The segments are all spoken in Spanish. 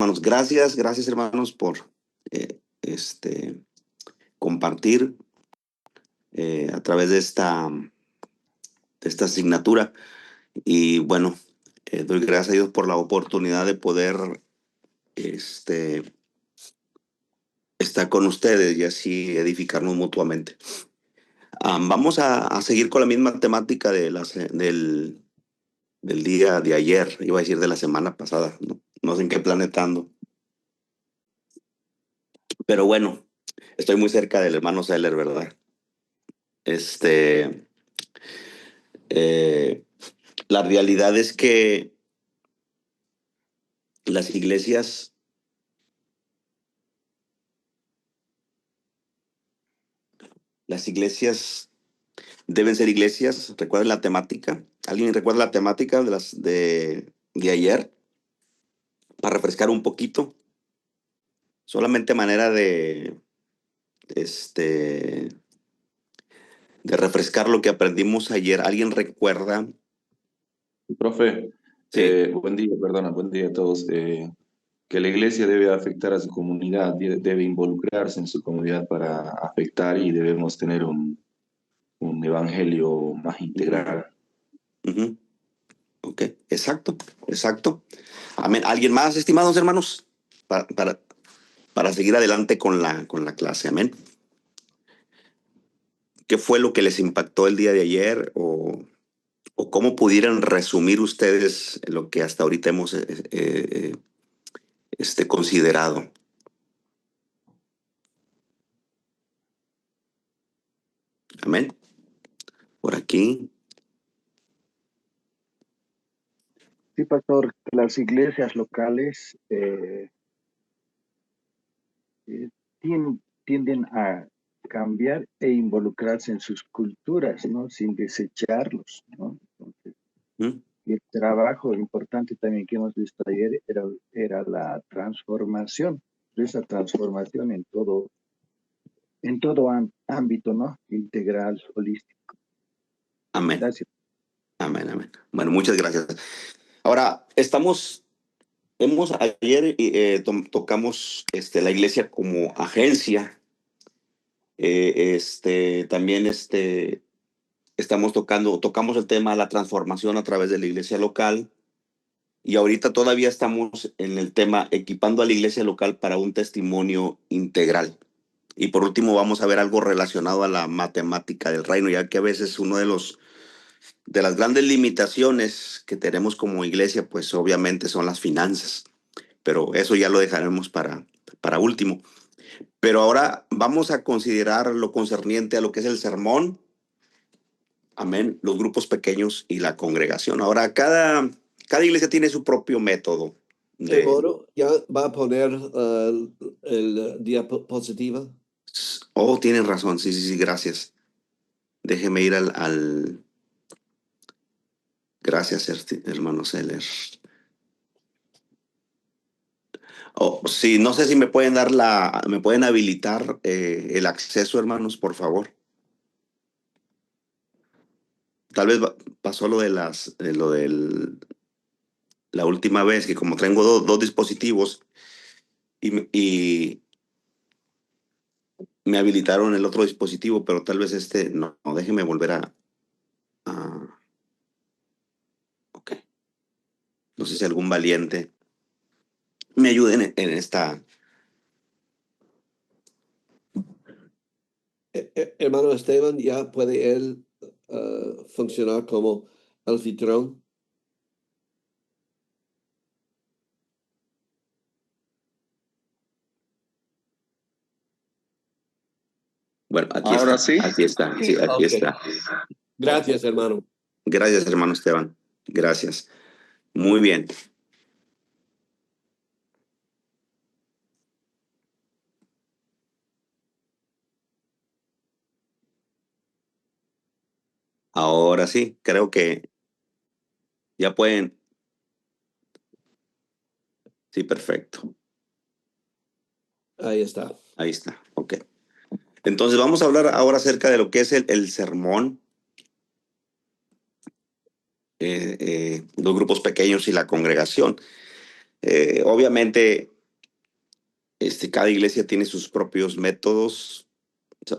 hermanos, gracias, hermanos, por compartir a través de esta asignatura. Y bueno, doy gracias a Dios por la oportunidad de poder estar con ustedes y así edificarnos mutuamente. Vamos a seguir con la misma temática del día de ayer, iba a decir de la semana pasada, no sé en qué planeta ando. Pero bueno, estoy muy cerca del hermano Seller, ¿verdad? Este, eh, la realidad es que las iglesias, las iglesias deben ser iglesias. ¿Recuerdan la temática? ¿Alguien recuerda la temática de ayer? Para refrescar un poquito, solamente manera este, de refrescar lo que aprendimos ayer. ¿Alguien recuerda? Profe, Sí. buen día a todos. Que la iglesia debe afectar a su comunidad, debe involucrarse en su comunidad para afectar y debemos tener un evangelio más Ujú, integral. ujú. Ok, exacto, exacto. Amén. ¿Alguien más, estimados hermanos? Para, para, para seguir adelante con la clase. Amén. ¿Qué fue lo que les impactó el día de ayer? ¿O cómo pudieran resumir ustedes lo que hasta ahorita hemos considerado? Amén. Por aquí. Sí, pastor, las iglesias locales eh, tienden a cambiar e involucrarse en sus culturas, ¿no? Sin desecharlos, ¿no? Entonces, ¿Mm? y el trabajo importante también que hemos visto ayer era la transformación, esa transformación en todo ámbito, ¿no? Integral, holístico. Amén. Gracias. Amén, amén. Bueno, muchas gracias. Ahora, ayer tocamos la iglesia como agencia. También tocamos el tema de la transformación a través de la iglesia local. Y ahorita todavía estamos en el tema equipando a la iglesia local para un testimonio integral. Y por último vamos a ver algo relacionado a la matemática del reino, ya que a veces de las grandes limitaciones que tenemos como iglesia, pues obviamente son las finanzas. Pero eso ya lo dejaremos para último. Pero ahora vamos a considerar lo concerniente a lo que es el sermón, amén, los grupos pequeños y la congregación. Ahora, cada iglesia tiene su propio método. Hermano, ¿ya va a poner el diapositiva? Oh, tienen razón, sí, sí, sí, gracias. Déjeme ir Gracias, hermano Seller. Oh, sí, no sé si me pueden me pueden habilitar el acceso, hermanos, por favor. Tal vez pasó lo de la última vez que como tengo dos dispositivos y me habilitaron el otro dispositivo, pero tal vez no, déjeme volver a ok. No sé si algún valiente me ayude en esta. Hermano Esteban, ¿ya puede él funcionar como anfitrión? Bueno, aquí Ahora está, sí. aquí está, sí, aquí Ok. está. Gracias, hermano. Gracias, hermano Esteban. Gracias. Muy bien. Ahora sí, creo que ya pueden. Sí, perfecto. Ahí está. Ahí está. Ok. Entonces vamos a hablar ahora acerca de lo que es el sermón, los grupos pequeños y la congregación. Obviamente Cada iglesia tiene sus propios métodos.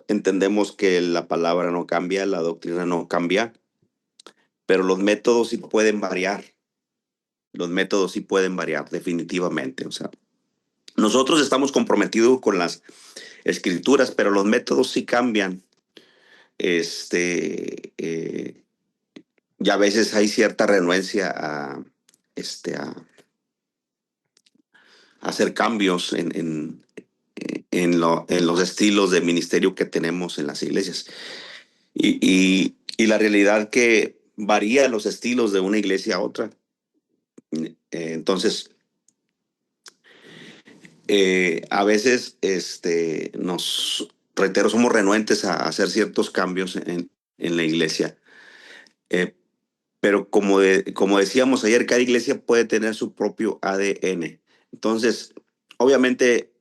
Entendemos que la palabra no cambia, la doctrina no cambia, pero los métodos sí pueden variar. Los métodos sí pueden variar, definitivamente. O sea, nosotros estamos comprometidos con las escrituras, pero los métodos sí cambian. Y a veces hay cierta renuencia a hacer cambios en los estilos de ministerio que tenemos en las iglesias. Y la realidad que varía los estilos de una iglesia a otra. Entonces, a veces reitero, somos renuentes a hacer ciertos cambios en la iglesia. Pero como decíamos ayer, cada iglesia puede tener su propio ADN. Entonces, obviamente,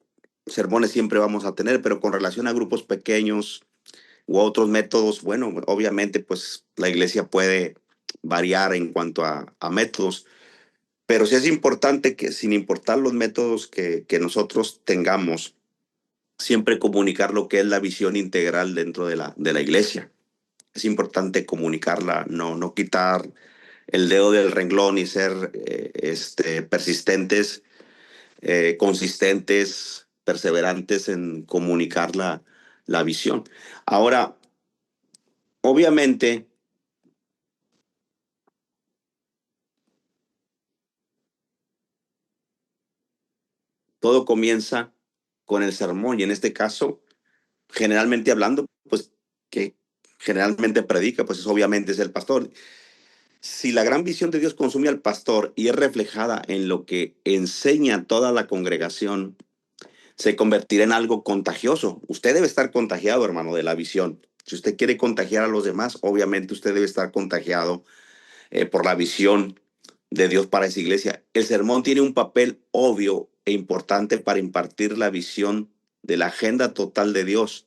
sermones siempre vamos a tener, pero con relación a grupos pequeños u otros métodos, bueno, obviamente, pues la iglesia puede variar en cuanto a métodos, pero sí es importante que, sin importar los métodos que nosotros tengamos, siempre comunicar lo que es la visión integral dentro de la iglesia. Es importante comunicarla, no quitar el dedo del renglón y ser persistentes, consistentes, perseverantes en comunicar la visión. Ahora, obviamente, todo comienza con el sermón y en este caso, generalmente hablando, pues que generalmente predica, pues obviamente es el pastor. Si la gran visión de Dios consume al pastor y es reflejada en lo que enseña toda la congregación, se convertirá en algo contagioso. Usted debe estar contagiado, hermano, de la visión. Si usted quiere contagiar a los demás, obviamente usted debe estar contagiado por la visión de Dios para esa iglesia. El sermón tiene un papel obvio e importante para impartir la visión de la agenda total de Dios.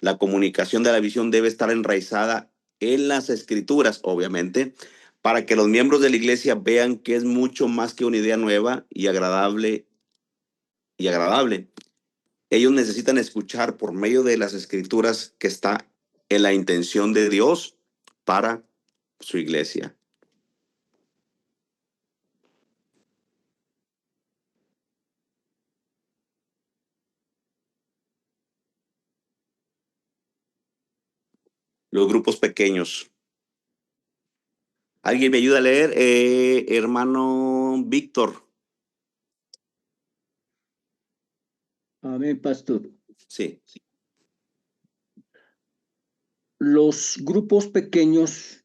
La comunicación de la visión debe estar enraizada en las escrituras, obviamente, para que los miembros de la iglesia vean que es mucho más que una idea nueva y agradable. Ellos necesitan escuchar por medio de las escrituras que está en la intención de Dios para su iglesia. Los grupos pequeños. ¿Alguien me ayuda a leer? Hermano Víctor. Amén, pastor. Sí. Los grupos pequeños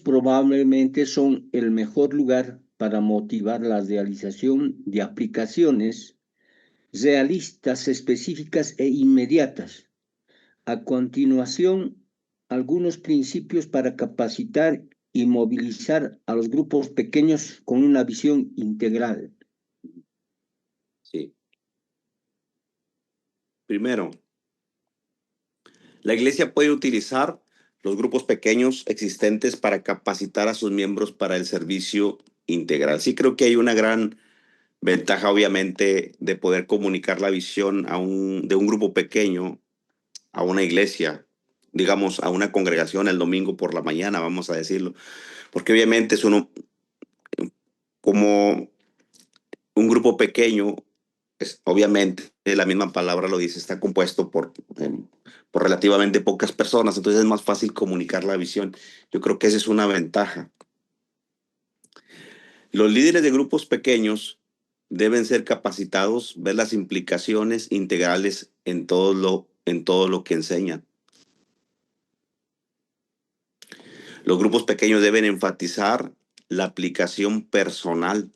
probablemente son el mejor lugar para motivar la realización de aplicaciones realistas, específicas e inmediatas. A continuación, algunos principios para capacitar y movilizar a los grupos pequeños con una visión integral. Sí. Primero, la iglesia puede utilizar los grupos pequeños existentes para capacitar a sus miembros para el servicio integral. Sí, creo que hay una gran ventaja, obviamente, de poder comunicar la visión de un grupo pequeño a una iglesia, digamos, a una congregación el domingo por la mañana, vamos a decirlo, porque obviamente es como un grupo pequeño, obviamente, la misma palabra lo dice, está compuesto por relativamente pocas personas, entonces es más fácil comunicar la visión. Yo creo que esa es una ventaja. Los líderes de grupos pequeños deben ser capacitados, ver las implicaciones integrales en todo lo que enseñan. Los grupos pequeños deben enfatizar la aplicación personal.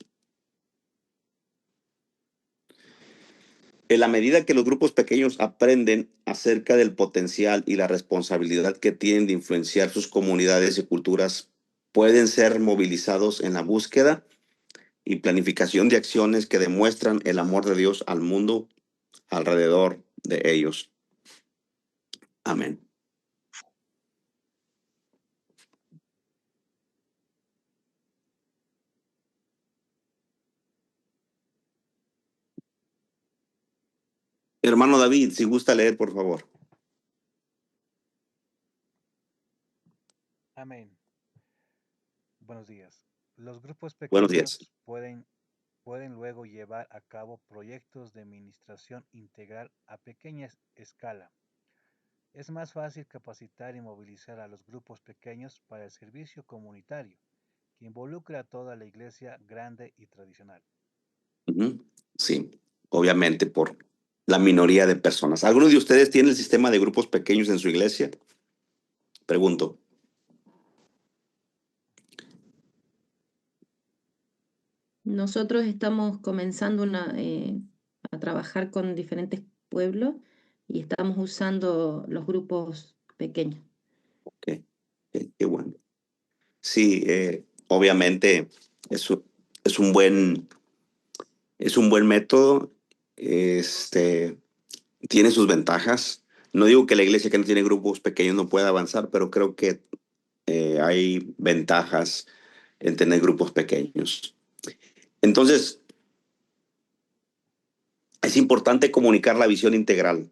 En la medida que los grupos pequeños aprenden acerca del potencial y la responsabilidad que tienen de influenciar sus comunidades y culturas, pueden ser movilizados en la búsqueda y planificación de acciones que demuestran el amor de Dios al mundo alrededor de ellos. Amén. Hermano David, si gusta leer, por favor. Amén. Buenos días. Los grupos Buenos días. pequeños pueden luego llevar a cabo proyectos de administración integral a pequeña escala. Es más fácil capacitar y movilizar a los grupos pequeños para el servicio comunitario, que involucra a toda la iglesia grande y tradicional. Sí, obviamente por la minoría de personas. ¿Alguno de ustedes tiene el sistema de grupos pequeños en su iglesia? Pregunto. Nosotros estamos comenzando a trabajar con diferentes pueblos y estamos usando los grupos pequeños. Ok, qué bueno. Sí, obviamente es un buen método. Tiene sus ventajas. No digo que la iglesia que no tiene grupos pequeños no pueda avanzar, pero creo que hay ventajas en tener grupos pequeños. Entonces, es importante comunicar la visión integral.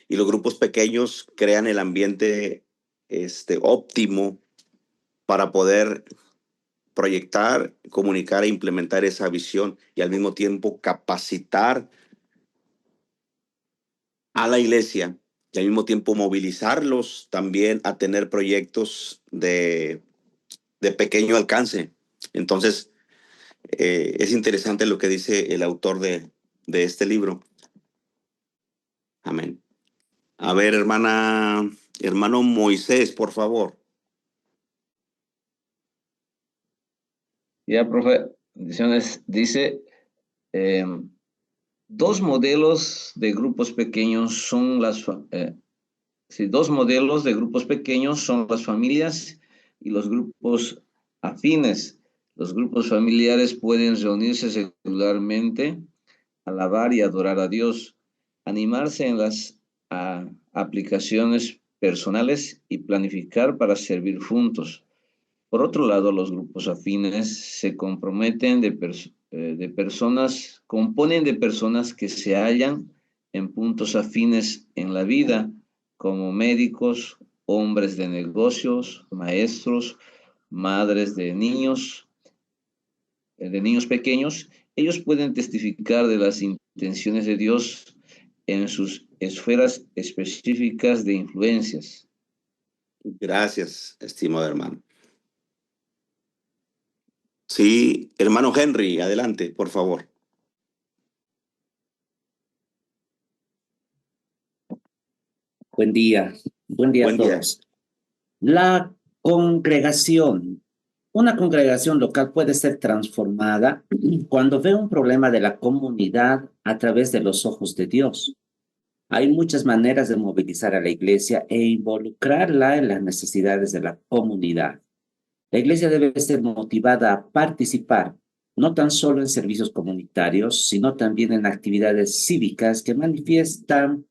Y los grupos pequeños crean el ambiente óptimo para poder proyectar, comunicar e implementar esa visión y al mismo tiempo capacitar a la iglesia y al mismo tiempo movilizarlos también a tener proyectos de pequeño alcance. Entonces, es interesante lo que dice el autor de este libro. Amén. A ver, hermano Moisés, por favor. Ya, profe, bendiciones. Dice, dos modelos de grupos pequeños son dos modelos de grupos pequeños son las familias y los grupos afines. Los grupos familiares pueden reunirse regularmente, alabar y adorar a Dios, animarse en las aplicaciones personales y planificar para servir juntos. Por otro lado, los grupos afines se componen de personas que se hallan en puntos afines en la vida, como médicos, hombres de negocios, maestros, madres de niños pequeños. Ellos pueden testificar de las intenciones de Dios en sus esferas específicas de influencias. Gracias, estimado hermano. Sí, hermano Henry, adelante, por favor. Buen día a todos. La congregación, una congregación local puede ser transformada cuando ve un problema de la comunidad a través de los ojos de Dios. Hay muchas maneras de movilizar a la iglesia e involucrarla en las necesidades de la comunidad. La iglesia debe ser motivada a participar, no tan solo en servicios comunitarios, sino también en actividades cívicas que manifiestan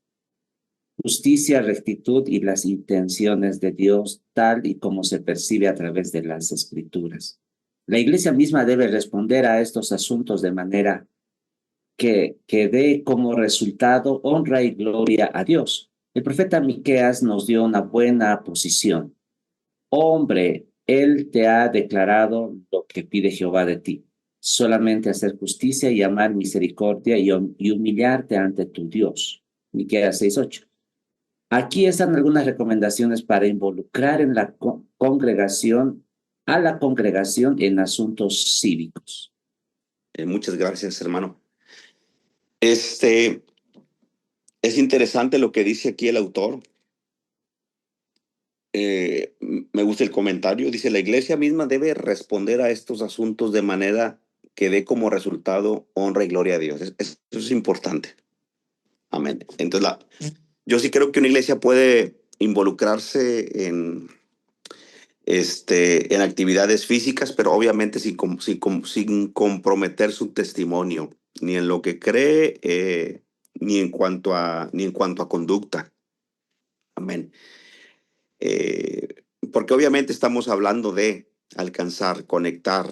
justicia, rectitud y las intenciones de Dios, tal y como se percibe a través de las Escrituras. La iglesia misma debe responder a estos asuntos de manera que dé como resultado honra y gloria a Dios. El profeta Miqueas nos dio una buena posición. Hombre, Él te ha declarado lo que pide Jehová de ti, solamente hacer justicia y amar misericordia y humillarte ante tu Dios. Miqueas 6:8. Aquí están algunas recomendaciones para involucrar en la congregación, a la congregación en asuntos cívicos. Muchas gracias, hermano. Es interesante lo que dice aquí el autor. Me gusta el comentario. Dice, la iglesia misma debe responder a estos asuntos de manera que dé como resultado honra y gloria a Dios. Eso es importante. Amén. Entonces, yo sí creo que una iglesia puede involucrarse en actividades físicas, pero obviamente sin comprometer su testimonio, ni en lo que cree, ni en cuanto a conducta. Amén. Porque obviamente estamos hablando de alcanzar, conectar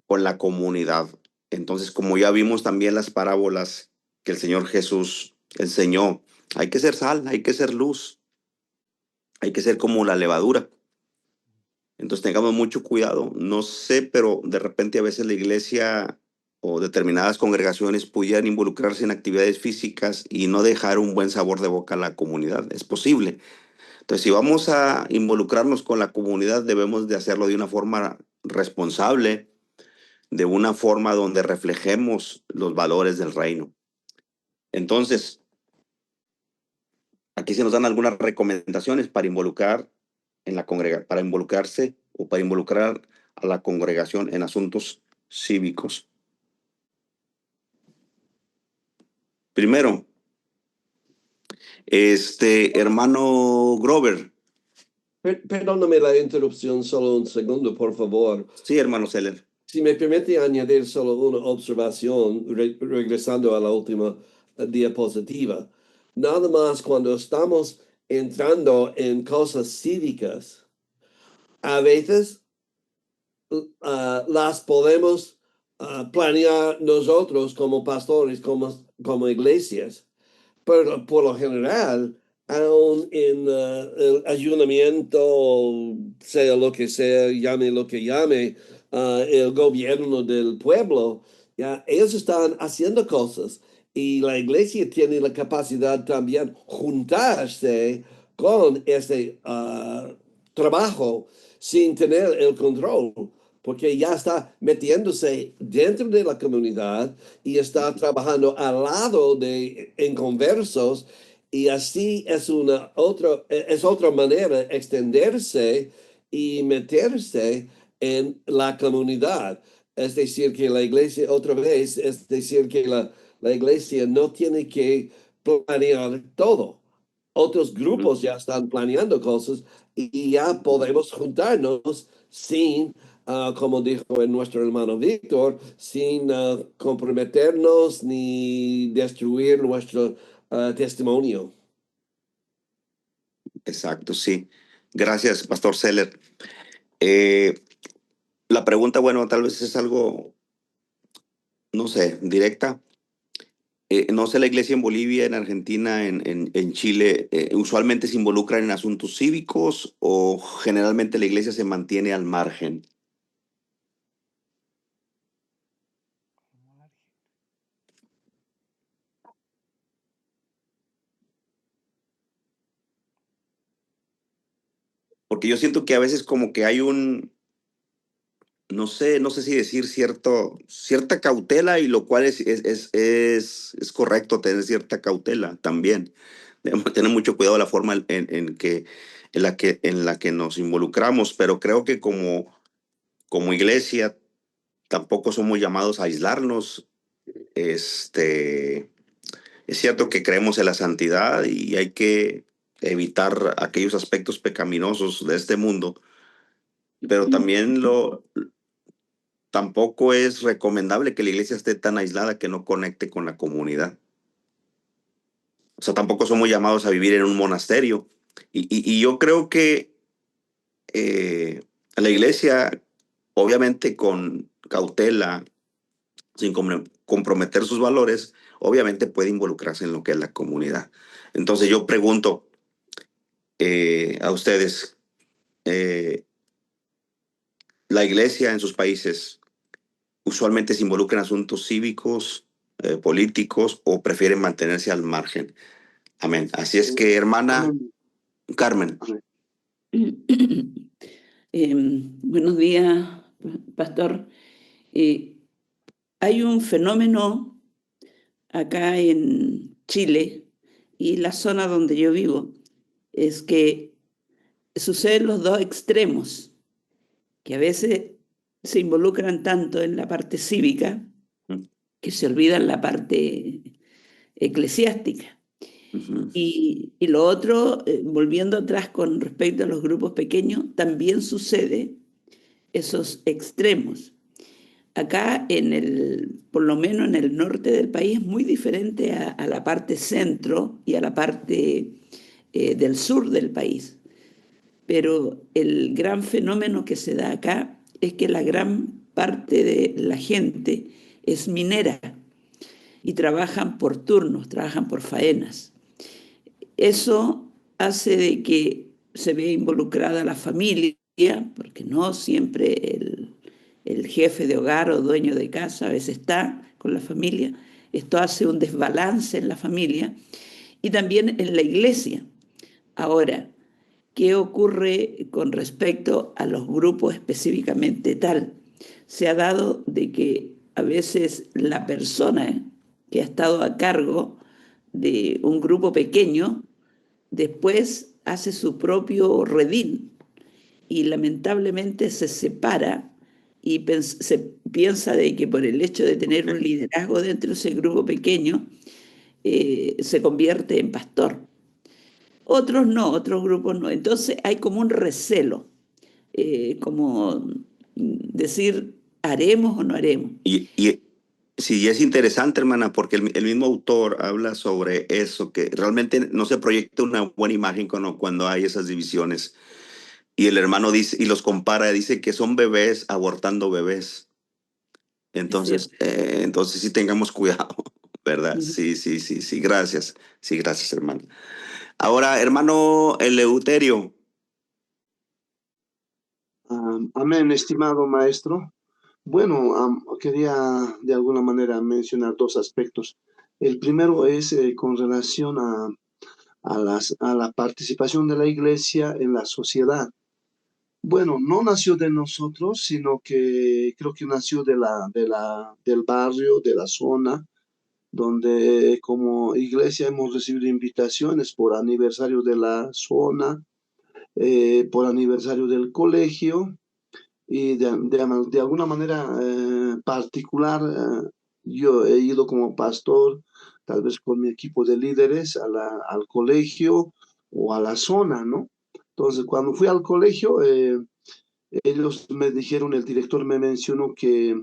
con la comunidad. Entonces, como ya vimos también las parábolas que el Señor Jesús enseñó. Hay que ser sal, hay que ser luz, hay que ser como la levadura. Entonces tengamos mucho cuidado. No sé, pero de repente a veces la iglesia o determinadas congregaciones pudieran involucrarse en actividades físicas y no dejar un buen sabor de boca a la comunidad. Es posible. Entonces, si vamos a involucrarnos con la comunidad, debemos de hacerlo de una forma responsable, de una forma donde reflejemos los valores del reino. Entonces, aquí se nos dan algunas recomendaciones para involucrar para involucrarse o para involucrar a la congregación en asuntos cívicos. Primero, hermano Grover. Perdóname la interrupción, solo un segundo, por favor. Sí, hermano Seller. Si me permite añadir solo una observación, regresando a la última diapositiva. Nada más cuando estamos entrando en cosas cívicas, a veces las podemos planear nosotros como pastores, como iglesias, pero por lo general, aún en el ayuntamiento, sea lo que sea, llame lo que llame, el gobierno del pueblo, ya ellos están haciendo cosas y la iglesia tiene la capacidad también juntarse con ese trabajo sin tener el control, porque ya está metiéndose dentro de la comunidad y está trabajando al lado de inconversos, y así es otra manera de extenderse y meterse en la comunidad. Es decir, que la iglesia, otra vez, es decir, que la iglesia no tiene que planear todo. Otros grupos ya están planeando cosas y ya podemos juntarnos sin, como dijo nuestro hermano Víctor, sin comprometernos ni destruir nuestro testimonio. Exacto, sí. Gracias, Pastor Seller. La pregunta, bueno, tal vez es algo, no sé, directa. No sé, la iglesia en Bolivia, en Argentina, en Chile, usualmente se involucran en asuntos cívicos o generalmente la iglesia se mantiene al margen. Porque yo siento que a veces como que hay no sé si decir cierta cautela, y lo cual es correcto tener cierta cautela también. Debemos tener mucho cuidado de la forma en la que nos involucramos, pero creo que como iglesia tampoco somos llamados a aislarnos. Es cierto que creemos en la santidad y hay que evitar aquellos aspectos pecaminosos de este mundo, pero tampoco es recomendable que la iglesia esté tan aislada que no conecte con la comunidad. O sea, tampoco somos llamados a vivir en un monasterio. Y yo creo que la iglesia, obviamente con cautela, sin comprometer sus valores, obviamente puede involucrarse en lo que es la comunidad. Entonces yo pregunto a ustedes, la iglesia en sus países usualmente se involucra en asuntos cívicos, políticos, o prefieren mantenerse al margen. Amén. Así es que, hermana Carmen. Buenos días, pastor. Hay un fenómeno acá en Chile y la zona donde yo vivo, es que suceden los dos extremos, que a veces se involucran tanto en la parte cívica que se olvidan la parte eclesiástica. Y lo otro, volviendo atrás con respecto a los grupos pequeños, también sucede esos extremos. Acá, por lo menos en el norte del país, es muy diferente a la parte centro y a la parte del sur del país. Pero el gran fenómeno que se da acá es que la gran parte de la gente es minera. y trabajan por turnos, trabajan por faenas. Eso hace de que se vea involucrada la familia, porque no siempre el jefe de hogar o dueño de casa a veces está con la familia. Esto hace un desbalance en la familia y también en la iglesia. Ahora, ¿qué ocurre con respecto a los grupos específicamente tal? Se ha dado de que a veces la persona que ha estado a cargo de un grupo pequeño después hace su propio redil y lamentablemente se separa y se piensa de que por el hecho de tener un liderazgo dentro de ese grupo pequeño se convierte en pastor. Otros no, otros grupos no. Entonces hay como un recelo, como decir, ¿haremos o no haremos? Sí, es interesante, hermana, porque el mismo autor habla sobre eso, que realmente no se proyecta una buena imagen cuando hay esas divisiones. Y el hermano dice, y los compara, dice que son bebés abortando bebés. Entonces sí tengamos cuidado, ¿verdad? Sí, gracias. Sí, gracias, hermano. Ahora, hermano Eleuterio. Amén, estimado maestro. Bueno, quería de alguna manera mencionar dos aspectos. El primero es con relación a la participación de la iglesia en la sociedad. Bueno, no nació de nosotros, sino que creo que nació del barrio, de la zona, donde como iglesia hemos recibido invitaciones por aniversario de la zona, por aniversario del colegio, y de alguna manera particular, yo he ido como pastor, tal vez con mi equipo de líderes, al colegio o a la zona, ¿no? Entonces, cuando fui al colegio, ellos me dijeron, el director me mencionó que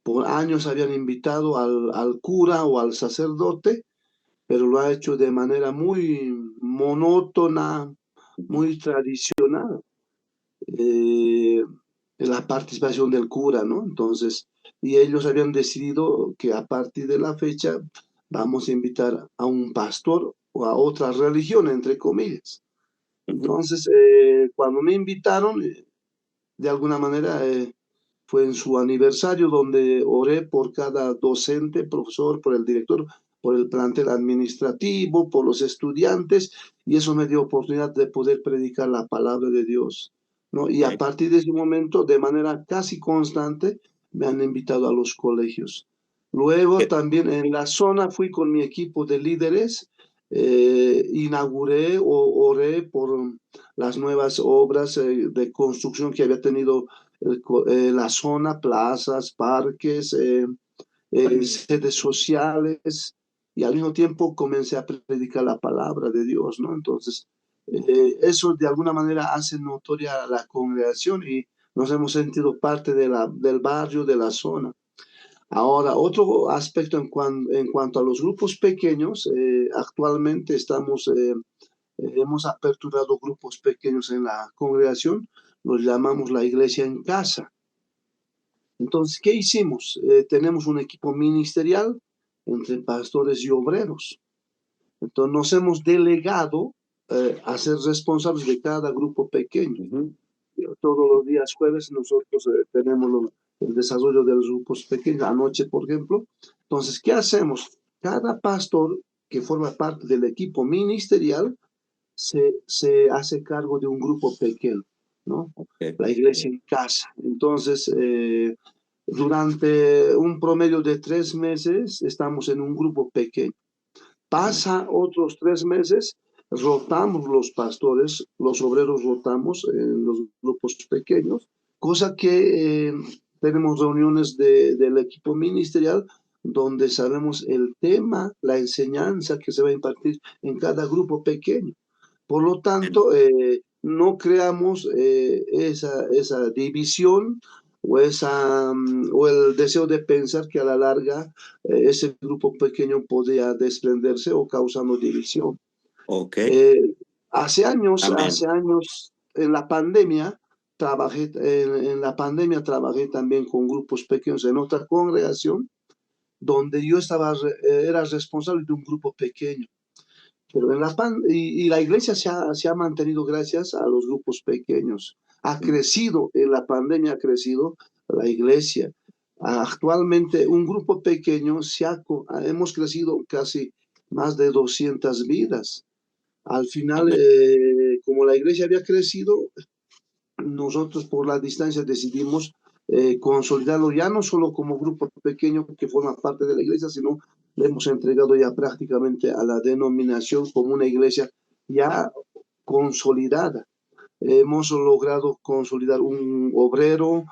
por años habían invitado al cura o al sacerdote, pero lo ha hecho de manera muy monótona, muy tradicional. La participación del cura, ¿no? Entonces, y ellos habían decidido que a partir de la fecha vamos a invitar a un pastor o a otra religión, entre comillas. Entonces, cuando me invitaron, de alguna manera fue en su aniversario donde oré por cada docente, profesor, por el director, por el plantel administrativo, por los estudiantes, y eso me dio oportunidad de poder predicar la palabra de Dios, ¿no? Y a partir de ese momento, de manera casi constante, me han invitado a los colegios. Luego también en la zona fui con mi equipo de líderes, inauguré o oré por las nuevas obras de construcción que había tenido la zona, plazas, parques, sedes sociales, y al mismo tiempo comencé a predicar la palabra de Dios, ¿no? Entonces, eso de alguna manera hace notoria la congregación y nos hemos sentido parte del barrio, de la zona. Ahora, otro aspecto en cuanto a los grupos pequeños, actualmente hemos aperturado grupos pequeños en la congregación, los llamamos la iglesia en casa. Entonces, ¿qué hicimos? Tenemos un equipo ministerial entre pastores y obreros. Entonces, nos hemos delegado a ser responsables de cada grupo pequeño. Todos los días jueves nosotros tenemos el desarrollo de los grupos pequeños, anoche, por ejemplo. Entonces, ¿qué hacemos? Cada pastor que forma parte del equipo ministerial se hace cargo de un grupo pequeño, ¿no? La iglesia en casa. Entonces, durante un promedio de 3 meses estamos en un grupo pequeño. Pasa otros 3 meses, rotamos los pastores, los obreros rotamos en los grupos pequeños, cosa que tenemos reuniones del equipo ministerial donde sabemos el tema, la enseñanza que se va a impartir en cada grupo pequeño. Por lo tanto, no creamos esa división o el deseo de pensar que a la larga ese grupo pequeño podía desprenderse o causando división. Hace años en la pandemia trabajé también con grupos pequeños en otra congregación, donde yo era responsable de un grupo pequeño. Pero y la iglesia se ha mantenido gracias a los grupos pequeños. Ha crecido, en la pandemia ha crecido la iglesia. Actualmente un grupo pequeño hemos crecido casi más de 200 vidas. Al final, como la iglesia había crecido, nosotros por la distancia decidimos consolidarlo ya no solo como grupo pequeño que forma parte de la iglesia, sino le hemos entregado ya prácticamente a la denominación como una iglesia ya consolidada. Hemos logrado consolidar un obrero,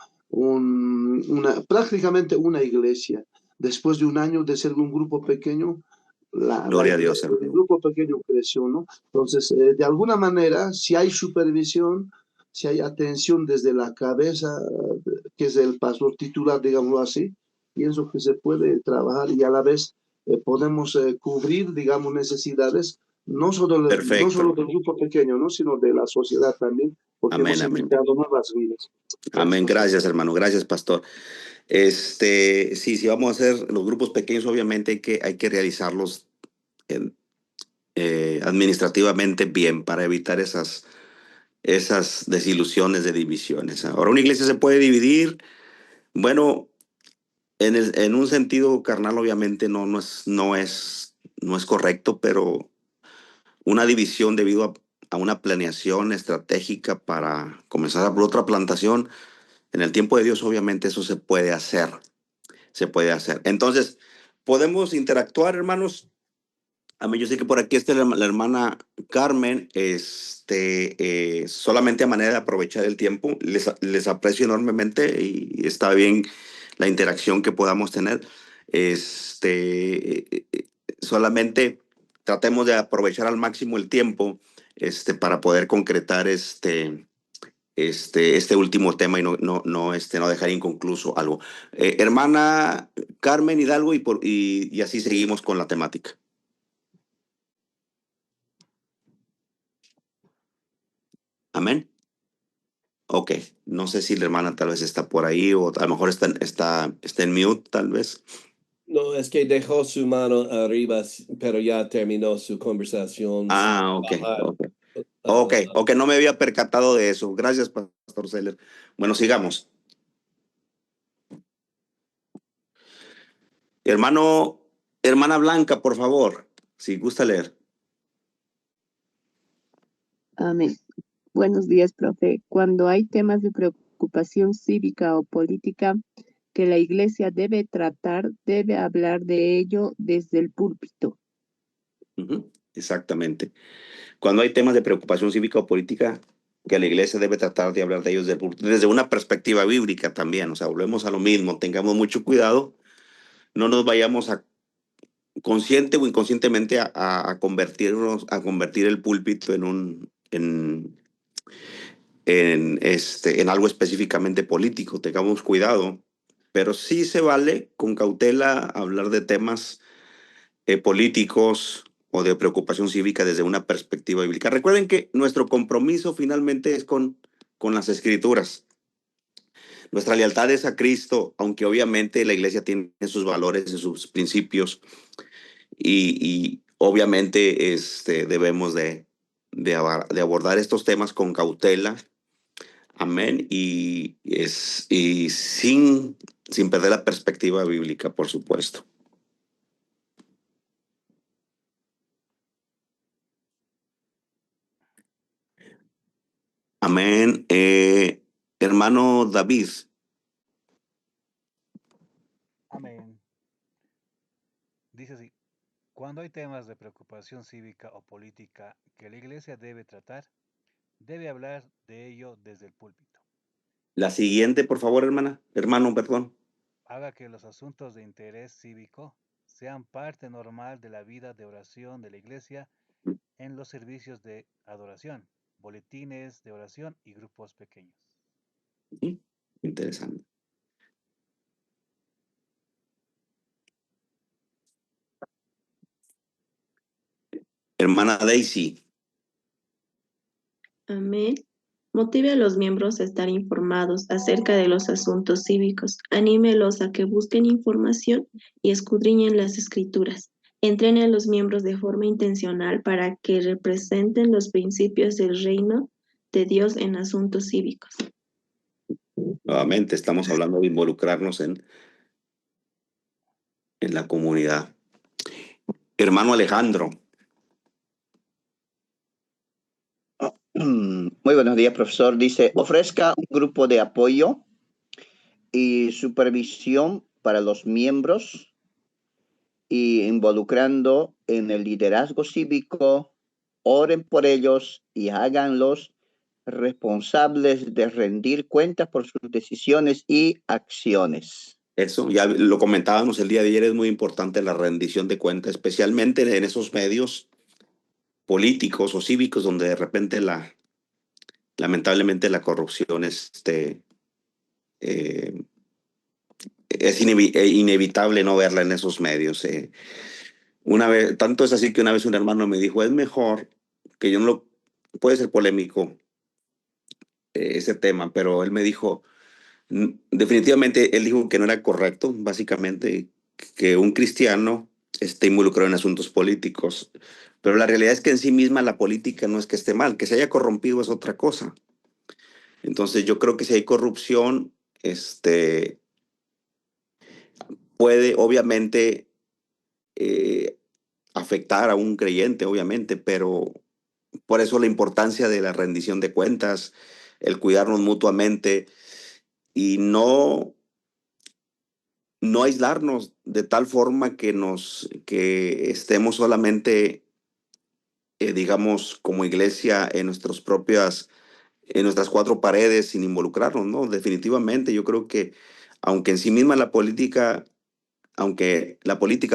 prácticamente una iglesia. Después de un año de ser un grupo pequeño, Gloria a Dios, hermano. el grupo pequeño creció, ¿no? Entonces, de alguna manera, si hay supervisión, si hay atención desde la cabeza, que es el pastor titular, digámoslo así, pienso que se puede trabajar y a la vez podemos cubrir, digamos, necesidades, no solo del grupo pequeño, ¿no? Sino de la sociedad también, porque amén, hemos invitado nuevas vidas. Amén, gracias, hermano, gracias, pastor. Sí, vamos a hacer los grupos pequeños, obviamente hay que realizarlos administrativamente bien para evitar esas desilusiones de divisiones. Ahora, una iglesia se puede dividir, bueno, en un sentido carnal, obviamente no es correcto, pero una división debido a una planeación estratégica para comenzar por otra plantación, en el tiempo de Dios, obviamente eso se puede hacer. Entonces, podemos interactuar, hermanos. Yo sé que por aquí está la hermana Carmen, solamente a manera de aprovechar el tiempo, les aprecio enormemente y está bien la interacción que podamos tener. Solamente tratemos de aprovechar al máximo el tiempo, para poder concretar este último tema y no dejar inconcluso algo. Hermana Carmen Hidalgo, y así seguimos con la temática. Amén. Ok, no sé si la hermana tal vez está por ahí o a lo mejor está en mute, tal vez. No, es que dejó su mano arriba, pero ya terminó su conversación. Ok, no me había percatado de eso. Gracias, Pastor Seller. Bueno, sigamos. Hermana Blanca, por favor, si gusta leer. Amén. Buenos días, profe. Cuando hay temas de preocupación cívica o política que la iglesia debe tratar, debe hablar de ello desde el púlpito. Exactamente. Cuando hay temas de preocupación cívica o política que la iglesia debe tratar de hablar de ellos desde una perspectiva bíblica también. O sea, volvemos a lo mismo. Tengamos mucho cuidado. No nos vayamos consciente o inconscientemente a convertir el púlpito en algo específicamente político. Tengamos cuidado, pero sí se vale con cautela hablar de temas políticos o de preocupación cívica desde una perspectiva bíblica. Recuerden que nuestro compromiso finalmente es con las Escrituras. Nuestra lealtad es a Cristo, aunque obviamente la iglesia tiene sus valores y sus principios y obviamente debemos de abordar estos temas con cautela. Amén. Y sin perder la perspectiva bíblica, por supuesto. Amén. Hermano David. Amén. Dice así, cuando hay temas de preocupación cívica o política que la iglesia debe tratar, debe hablar de ello desde el púlpito. La siguiente, por favor, hermano, perdón. Haga que los asuntos de interés cívico sean parte normal de la vida de oración de la iglesia en los servicios de adoración, boletines de oración y grupos pequeños. Sí, interesante. Hermana Daisy. Amén. Motive a los miembros a estar informados acerca de los asuntos cívicos. Anímelos a que busquen información y escudriñen las escrituras. Entrene a los miembros de forma intencional para que representen los principios del reino de Dios en asuntos cívicos. Nuevamente estamos hablando de involucrarnos en la comunidad. Hermano Alejandro. Muy buenos días, profesor. Dice, ofrezca un grupo de apoyo y supervisión para los miembros y involucrando en el liderazgo cívico, oren por ellos y háganlos responsables de rendir cuentas por sus decisiones y acciones. Eso, ya lo comentábamos el día de ayer, es muy importante la rendición de cuentas, especialmente en esos medios políticos o cívicos donde de repente lamentablemente la corrupción es inevitable no verla en esos medios. Una vez, tanto es así que una vez un hermano me dijo, es mejor que yo no lo, puede ser polémico ese tema, pero él me dijo, definitivamente él dijo que no era correcto, básicamente, que un cristiano esté involucrado en asuntos políticos, pero la realidad es que en sí misma la política no es que esté mal, que se haya corrompido es otra cosa. Entonces yo creo que si hay corrupción, puede obviamente afectar a un creyente, obviamente, pero por eso la importancia de la rendición de cuentas, el cuidarnos mutuamente y no aislarnos de tal forma que estemos solamente, digamos, como iglesia en nuestras cuatro paredes sin involucrarnos, ¿no? Definitivamente, yo creo que aunque en sí misma la política,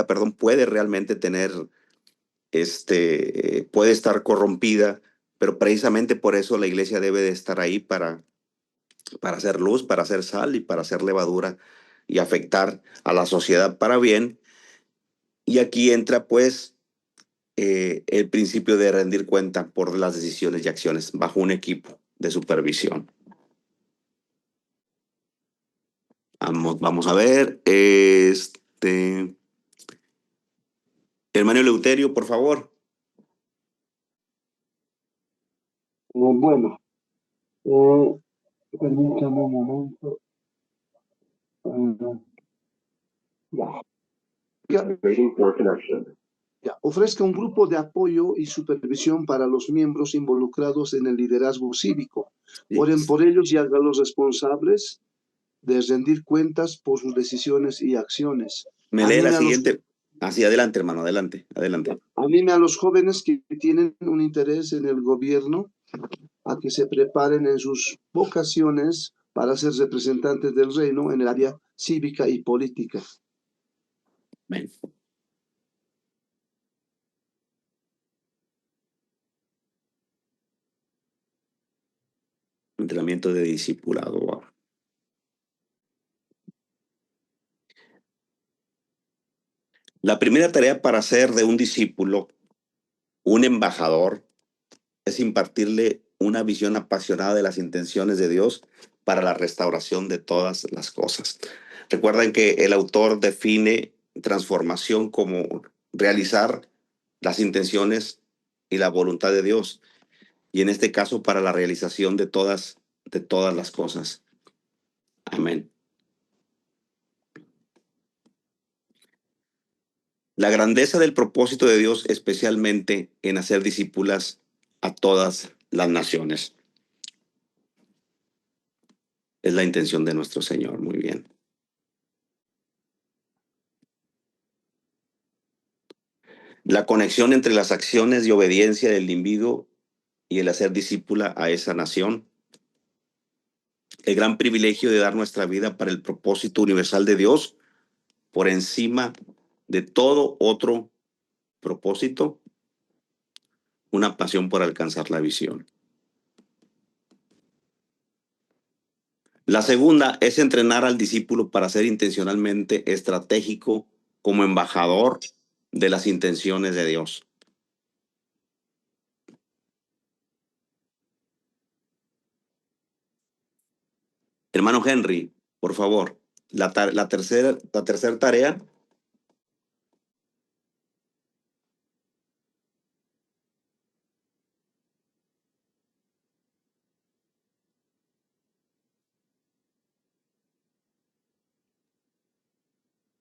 perdón, puede realmente tener, puede estar corrompida, pero precisamente por eso la iglesia debe de estar ahí para hacer luz, para hacer sal y para hacer levadura y afectar a la sociedad para bien. Y aquí entra pues el principio de rendir cuenta por las decisiones y acciones bajo un equipo de supervisión. Vamos a ver, hermano Eleuterio, por favor. Bueno, permítame un momento. Ofrezca un grupo de apoyo y supervisión para los miembros involucrados en el liderazgo cívico. Oren por ellos y háganlos responsables de rendir cuentas por sus decisiones y acciones. Me lee la siguiente. Así, adelante, hermano, adelante. Anime a los jóvenes que tienen un interés en el gobierno a que se preparen en sus vocaciones para ser representantes del reino en el área cívica y política. Amén. Entrenamiento de discipulado. Wow. La primera tarea para ser de un discípulo, un embajador, es impartirle una visión apasionada de las intenciones de Dios para la restauración de todas las cosas. Recuerden que el autor define transformación como realizar las intenciones y la voluntad de Dios, y en este caso para la realización de todas las cosas. Amén. La grandeza del propósito de Dios, especialmente en hacer discípulas a todas las naciones. Es la intención de nuestro Señor. Muy bien. La conexión entre las acciones y obediencia del individuo y el hacer discípula a esa nación. El gran privilegio de dar nuestra vida para el propósito universal de Dios por encima de todo otro propósito. Una pasión por alcanzar la visión. La segunda es entrenar al discípulo para ser intencionalmente estratégico como embajador de las intenciones de Dios. Hermano Henry, por favor, la tercera tarea.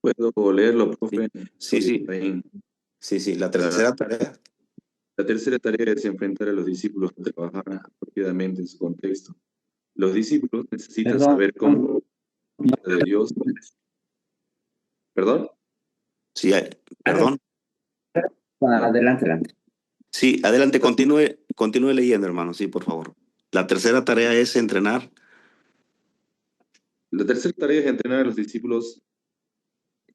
¿Puedo leerlo, profe? Sí, la tercera tarea. La tercera tarea es enfrentar a los discípulos a trabajar apropiadamente en su contexto. Los discípulos necesitan saber cómo de Dios. ¿Perdón? Sí, perdón. Adelante. Sí, adelante, continúe leyendo, hermano, sí, por favor. La tercera tarea es entrenar. La tercera tarea es entrenar a los discípulos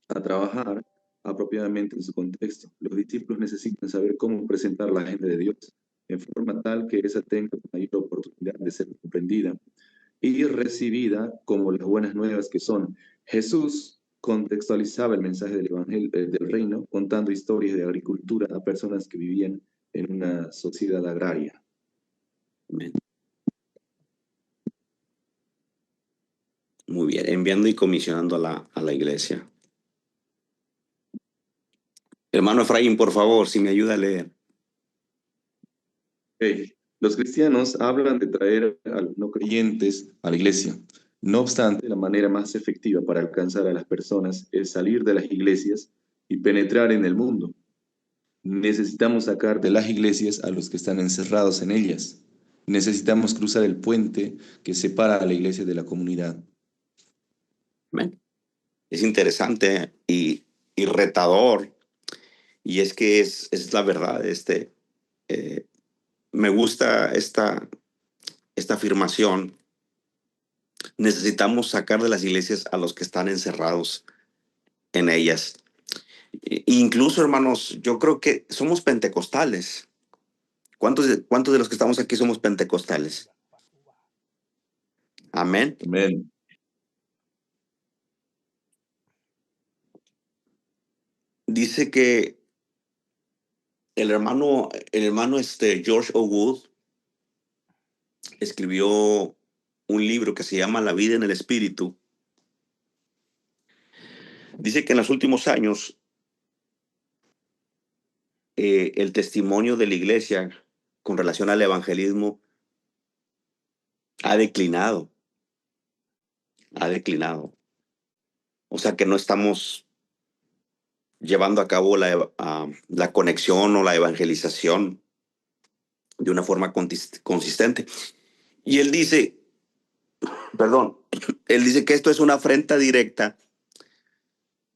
a trabajar apropiadamente en su contexto. Los discípulos necesitan saber cómo presentar la agenda de Dios en forma tal que esa tenga mayor oportunidad de ser comprendida y recibida como las buenas nuevas que son. Jesús contextualizaba el mensaje del Evangelio del Reino contando historias de agricultura a personas que vivían en una sociedad agraria. Amén. Muy bien, enviando y comisionando a la iglesia. Hermano Efraín, por favor, si me ayuda a leer. Okay. Los cristianos hablan de traer a los no creyentes a la iglesia. No obstante, la manera más efectiva para alcanzar a las personas es salir de las iglesias y penetrar en el mundo. Necesitamos sacar de las iglesias a los que están encerrados en ellas. Necesitamos cruzar el puente que separa a la iglesia de la comunidad. Amén. Es interesante y retador. Y es que es la verdad. Me gusta esta afirmación. Necesitamos sacar de las iglesias a los que están encerrados en ellas. Incluso, hermanos, yo creo que somos pentecostales. ¿Cuántos de los que estamos aquí somos pentecostales? Amén. Amén. Dice que el hermano George O. Wood escribió un libro que se llama La vida en el espíritu. Dice que en los últimos años el testimonio de la iglesia con relación al evangelismo ha declinado. O sea que no estamos llevando a cabo la conexión o la evangelización de una forma consistente. Y él dice que esto es una afrenta directa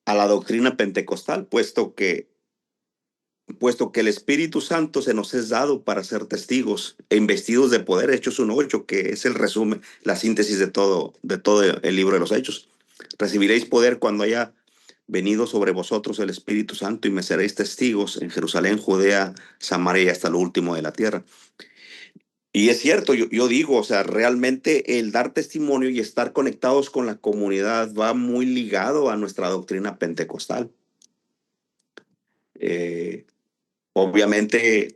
a la doctrina pentecostal, puesto que el Espíritu Santo se nos es dado para ser testigos e investidos de poder, Hechos 1:8, que es el resumen, la síntesis de todo el libro de los Hechos. Recibiréis poder cuando haya venido sobre vosotros el Espíritu Santo y me seréis testigos en Jerusalén, Judea, Samaria y hasta lo último de la tierra. Y es cierto, yo digo, o sea, realmente el dar testimonio y estar conectados con la comunidad va muy ligado a nuestra doctrina pentecostal. Obviamente,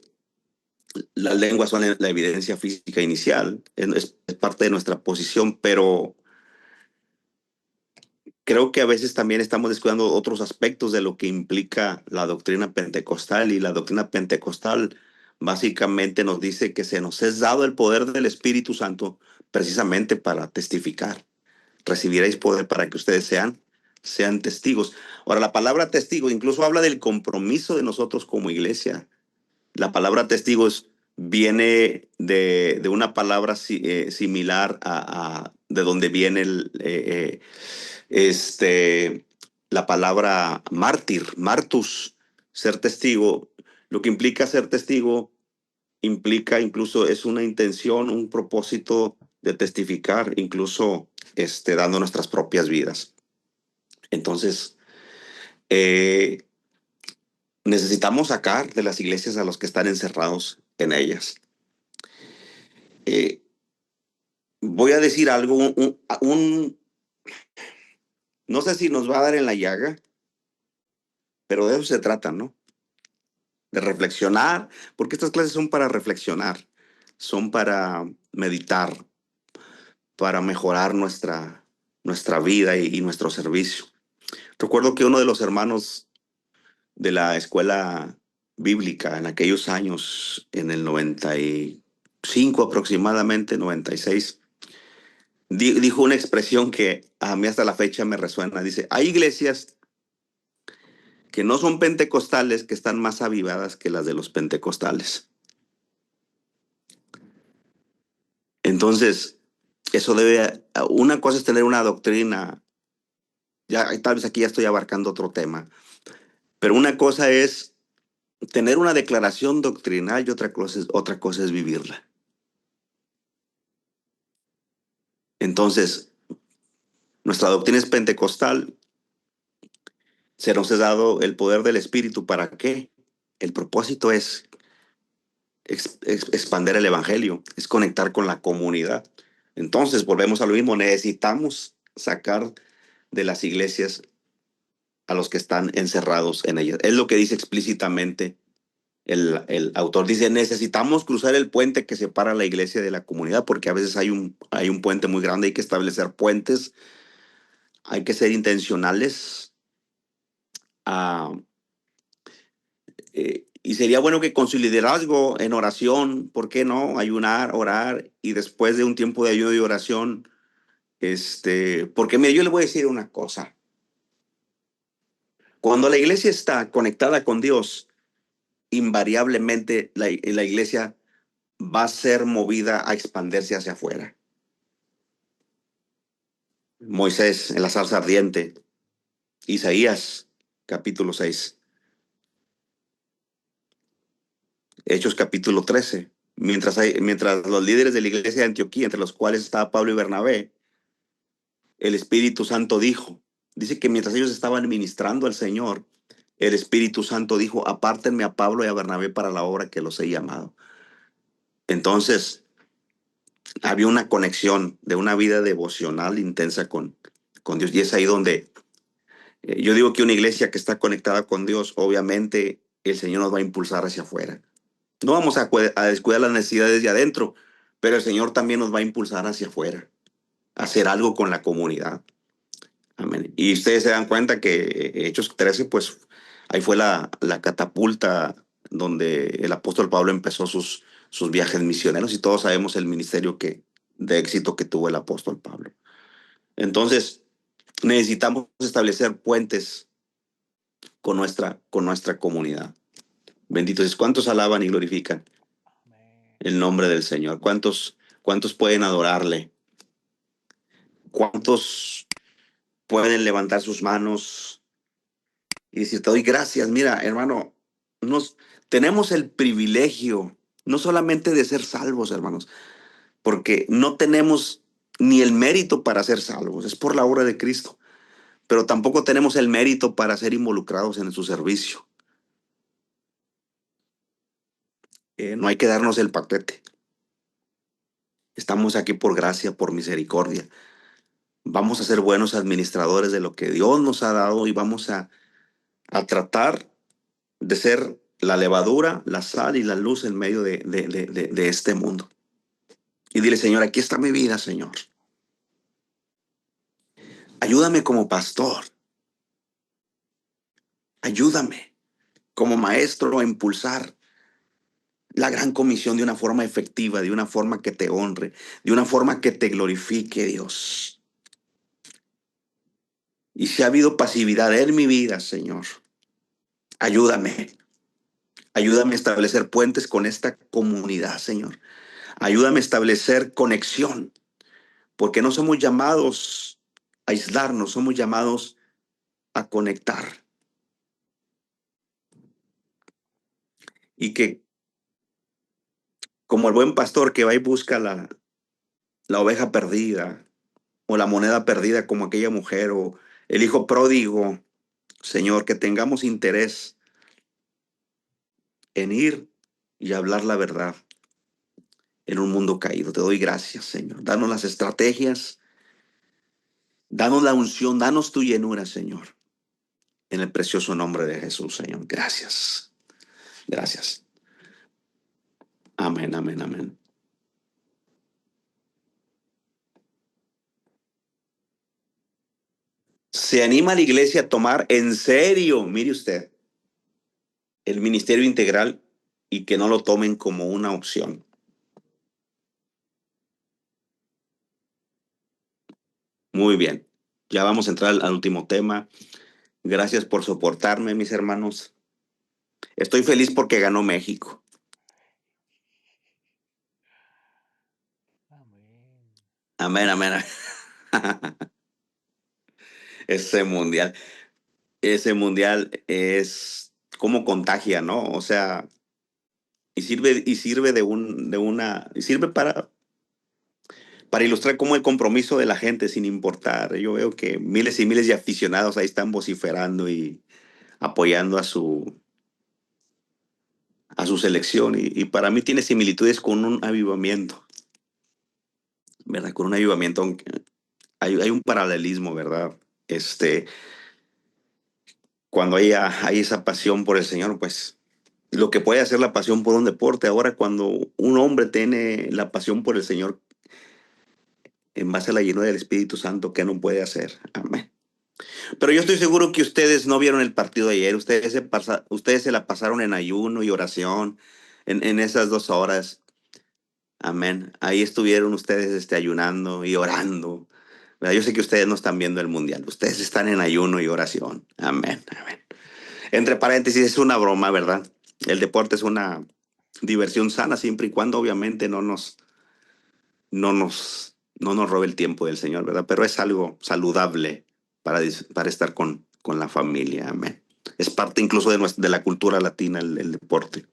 las lenguas son la evidencia física inicial, es parte de nuestra posición, pero creo que a veces también estamos descuidando otros aspectos de lo que implica la doctrina pentecostal, y la doctrina pentecostal básicamente nos dice que se nos es dado el poder del Espíritu Santo precisamente para testificar. Recibiréis poder para que ustedes sean testigos. Ahora, la palabra testigo incluso habla del compromiso de nosotros como iglesia. La palabra testigos viene de una palabra similar de donde viene la palabra mártir, martus, ser testigo. Lo que implica ser testigo implica incluso es una intención, un propósito de testificar, incluso dando nuestras propias vidas. Entonces, necesitamos sacar de las iglesias a los que están encerrados en ellas. Voy a decir algo, no sé si nos va a dar en la llaga, pero de eso se trata, ¿no? De reflexionar, porque estas clases son para reflexionar, son para meditar, para mejorar nuestra vida y nuestro servicio. Recuerdo que uno de los hermanos de la escuela bíblica en aquellos años, en el 95 aproximadamente, 96, dijo una expresión que a mí hasta la fecha me resuena. Dice, hay iglesias que no son pentecostales que están más avivadas que las de los pentecostales. Entonces, una cosa es tener una doctrina, ya tal vez aquí ya estoy abarcando otro tema, pero una cosa es tener una declaración doctrinal y otra cosa es vivirla. Entonces, nuestra doctrina es pentecostal, se nos ha dado el poder del Espíritu. ¿Para qué? El propósito es expandir el evangelio, es conectar con la comunidad. Entonces, volvemos a lo mismo, necesitamos sacar de las iglesias a los que están encerrados en ellas. Es lo que dice explícitamente el autor. Dice, necesitamos cruzar el puente que separa la iglesia de la comunidad, porque a veces hay un puente muy grande, hay que establecer puentes, hay que ser intencionales. Y sería bueno que con su liderazgo en oración, ¿por qué no? Ayunar, orar, y después de un tiempo de ayuno y oración, porque mire, yo le voy a decir una cosa. Cuando la iglesia está conectada con Dios, invariablemente la iglesia va a ser movida a expandirse hacia afuera. Moisés en la zarza ardiente, Isaías capítulo 6, Hechos capítulo 13. Mientras los líderes de la iglesia de Antioquía, entre los cuales estaba Pablo y Bernabé, el Espíritu Santo dice que mientras ellos estaban ministrando al Señor, el Espíritu Santo dijo, apártenme a Pablo y a Bernabé para la obra que los he llamado. Entonces, había una conexión de una vida devocional intensa con Dios. Y es ahí donde yo digo que una iglesia que está conectada con Dios, obviamente el Señor nos va a impulsar hacia afuera. No vamos a descuidar las necesidades de adentro, pero el Señor también nos va a impulsar hacia afuera, a hacer algo con la comunidad. Amén. Y ustedes se dan cuenta que Hechos 13, pues ahí fue la catapulta donde el apóstol Pablo empezó sus viajes misioneros, y todos sabemos el ministerio de éxito que tuvo el apóstol Pablo. Entonces, necesitamos establecer puentes con nuestra comunidad. Benditos. ¿Cuántos alaban y glorifican el nombre del Señor? ¿Cuántos pueden adorarle? ¿Cuántos pueden levantar sus manos y decir, te doy gracias? Mira, hermano, tenemos el privilegio no solamente de ser salvos, hermanos, porque no tenemos ni el mérito para ser salvos, es por la obra de Cristo, pero tampoco tenemos el mérito para ser involucrados en su servicio. No hay que darnos el paquete. Estamos aquí por gracia, por misericordia. Vamos a ser buenos administradores de lo que Dios nos ha dado, y vamos a tratar de ser la levadura, la sal y la luz en medio de este mundo. Y dile, Señor, aquí está mi vida, Señor. Ayúdame como pastor. Ayúdame como maestro a impulsar la gran comisión de una forma efectiva, de una forma que te honre, de una forma que te glorifique, Dios. Y si ha habido pasividad en mi vida, Señor, ayúdame. Ayúdame a establecer puentes con esta comunidad, Señor. Ayúdame a establecer conexión, porque no somos llamados a aislarnos, somos llamados a conectar. Y que, como el buen pastor que va y busca la oveja perdida o la moneda perdida, como aquella mujer, o el hijo pródigo, Señor, que tengamos interés en ir y hablar la verdad en un mundo caído. Te doy gracias, Señor. Danos las estrategias, danos la unción, danos tu llenura, Señor. En el precioso nombre de Jesús, Señor. Gracias. Gracias. Amén, amén, amén. se anima a la iglesia a tomar en serio, mire usted, el ministerio integral y que no lo tomen como una opción. Muy bien, ya vamos a entrar al último tema. Gracias por soportarme, mis hermanos. Estoy feliz porque ganó México. Amén, amén. Ese mundial es como contagia, ¿no? O sea, y sirve y sirve para ilustrar cómo el compromiso de la gente sin importar. Yo veo que miles y miles de aficionados ahí están vociferando y apoyando a su selección. Y para mí tiene similitudes con un avivamiento, ¿verdad? Con un avivamiento, aunque hay un paralelismo, ¿verdad? Cuando hay esa pasión por el Señor, pues lo que puede hacer la pasión por un deporte, ahora cuando un hombre tiene la pasión por el Señor en base a la llenura del Espíritu Santo, ¿qué no puede hacer? Amén. Pero yo estoy seguro que ustedes no vieron el partido de ayer, ustedes se la pasaron en ayuno y oración en esas 2 horas. Amén. Ahí estuvieron ustedes ayunando y orando. ¿Verdad? Yo sé que ustedes no están viendo el mundial, ustedes están en ayuno y oración. Amén, amén. Entre paréntesis, es una broma, ¿verdad? El deporte es una diversión sana siempre y cuando obviamente no nos robe el tiempo del Señor, ¿verdad? Pero es algo saludable para estar con la familia, amén. Es parte incluso de la cultura latina el deporte.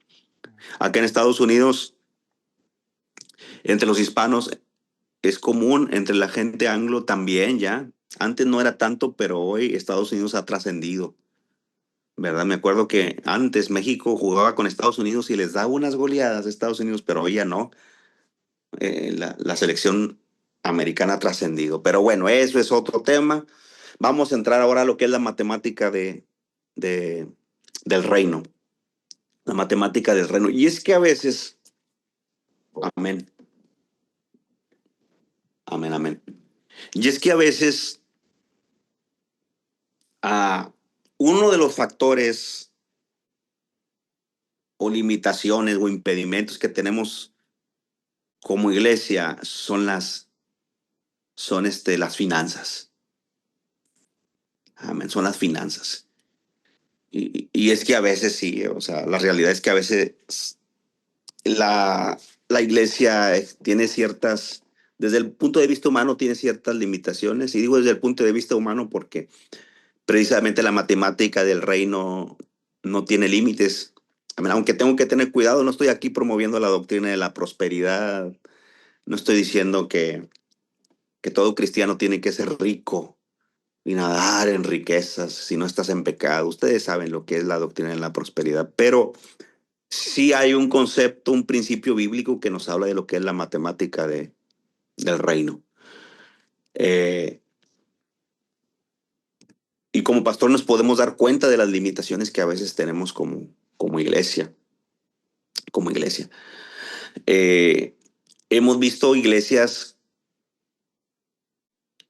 Acá en Estados Unidos, entre los hispanos, es común, entre la gente anglo también ya. Antes no era tanto, pero hoy Estados Unidos ha trascendido, ¿verdad? Me acuerdo que antes México jugaba con Estados Unidos y les daba unas goleadas a Estados Unidos, pero hoy ya no. La selección americana ha trascendido. Pero bueno, eso es otro tema. Vamos a entrar ahora a lo que es la matemática del reino. La matemática del reino. Y es que a veces, amén, amén, amén. Y es que a veces uno de los factores o limitaciones o impedimentos que tenemos como iglesia son las finanzas. Amén, son las finanzas. Y es que a veces sí, o sea, la realidad es que a veces la iglesia tiene desde el punto de vista humano tiene ciertas limitaciones. Y digo desde el punto de vista humano porque precisamente la matemática del reino no tiene límites. Amén, aunque tengo que tener cuidado, no estoy aquí promoviendo la doctrina de la prosperidad. No estoy diciendo que todo cristiano tiene que ser rico y nadar en riquezas si no estás en pecado. Ustedes saben lo que es la doctrina de la prosperidad, pero sí hay un concepto, un principio bíblico que nos habla de lo que es la matemática del reino. Y como pastor nos podemos dar cuenta de las limitaciones que a veces tenemos como iglesia. Como iglesia. Hemos visto iglesias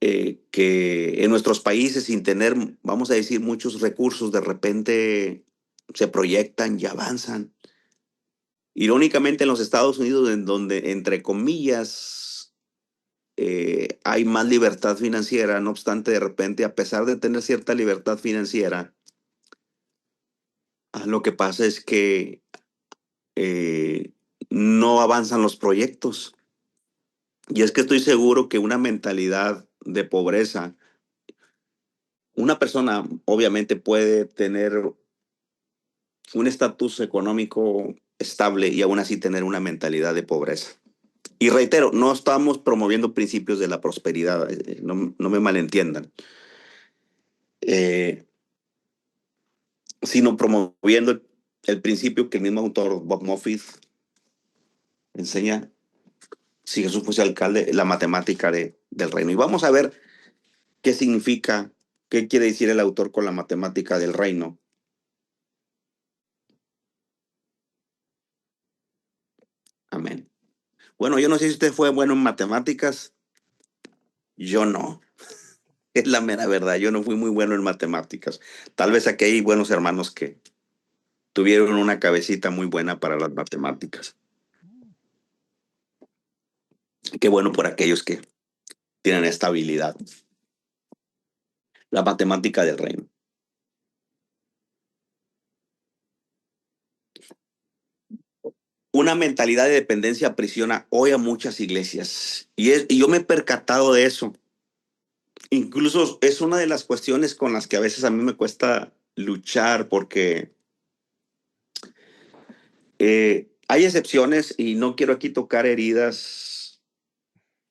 que en nuestros países, sin tener, vamos a decir, muchos recursos, de repente se proyectan y avanzan. Irónicamente en los Estados Unidos, en donde, entre comillas, hay más libertad financiera, no obstante, de repente, a pesar de tener cierta libertad financiera, lo que pasa es que no avanzan los proyectos. Y es que estoy seguro que una mentalidad de pobreza, una persona obviamente puede tener un estatus económico estable y aún así tener una mentalidad de pobreza. Y reitero, no estamos promoviendo principios de la prosperidad, no me malentiendan, sino promoviendo el principio que el mismo autor Bob Moffitt enseña, si Jesús fuese alcalde, la matemática del reino. Y vamos a ver qué significa, qué quiere decir el autor con la matemática del reino. Amén. Bueno, yo no sé si usted fue bueno en matemáticas, yo no. Es la mera verdad. Yo no fui muy bueno en matemáticas. Tal vez aquí hay buenos hermanos que tuvieron una cabecita muy buena para las matemáticas. Qué bueno por aquellos que tienen esta habilidad. La matemática del reino. Una mentalidad de dependencia aprisiona hoy a muchas iglesias. Y yo me he percatado de eso. Incluso es una de las cuestiones con las que a veces a mí me cuesta luchar, porque hay excepciones y no quiero aquí tocar heridas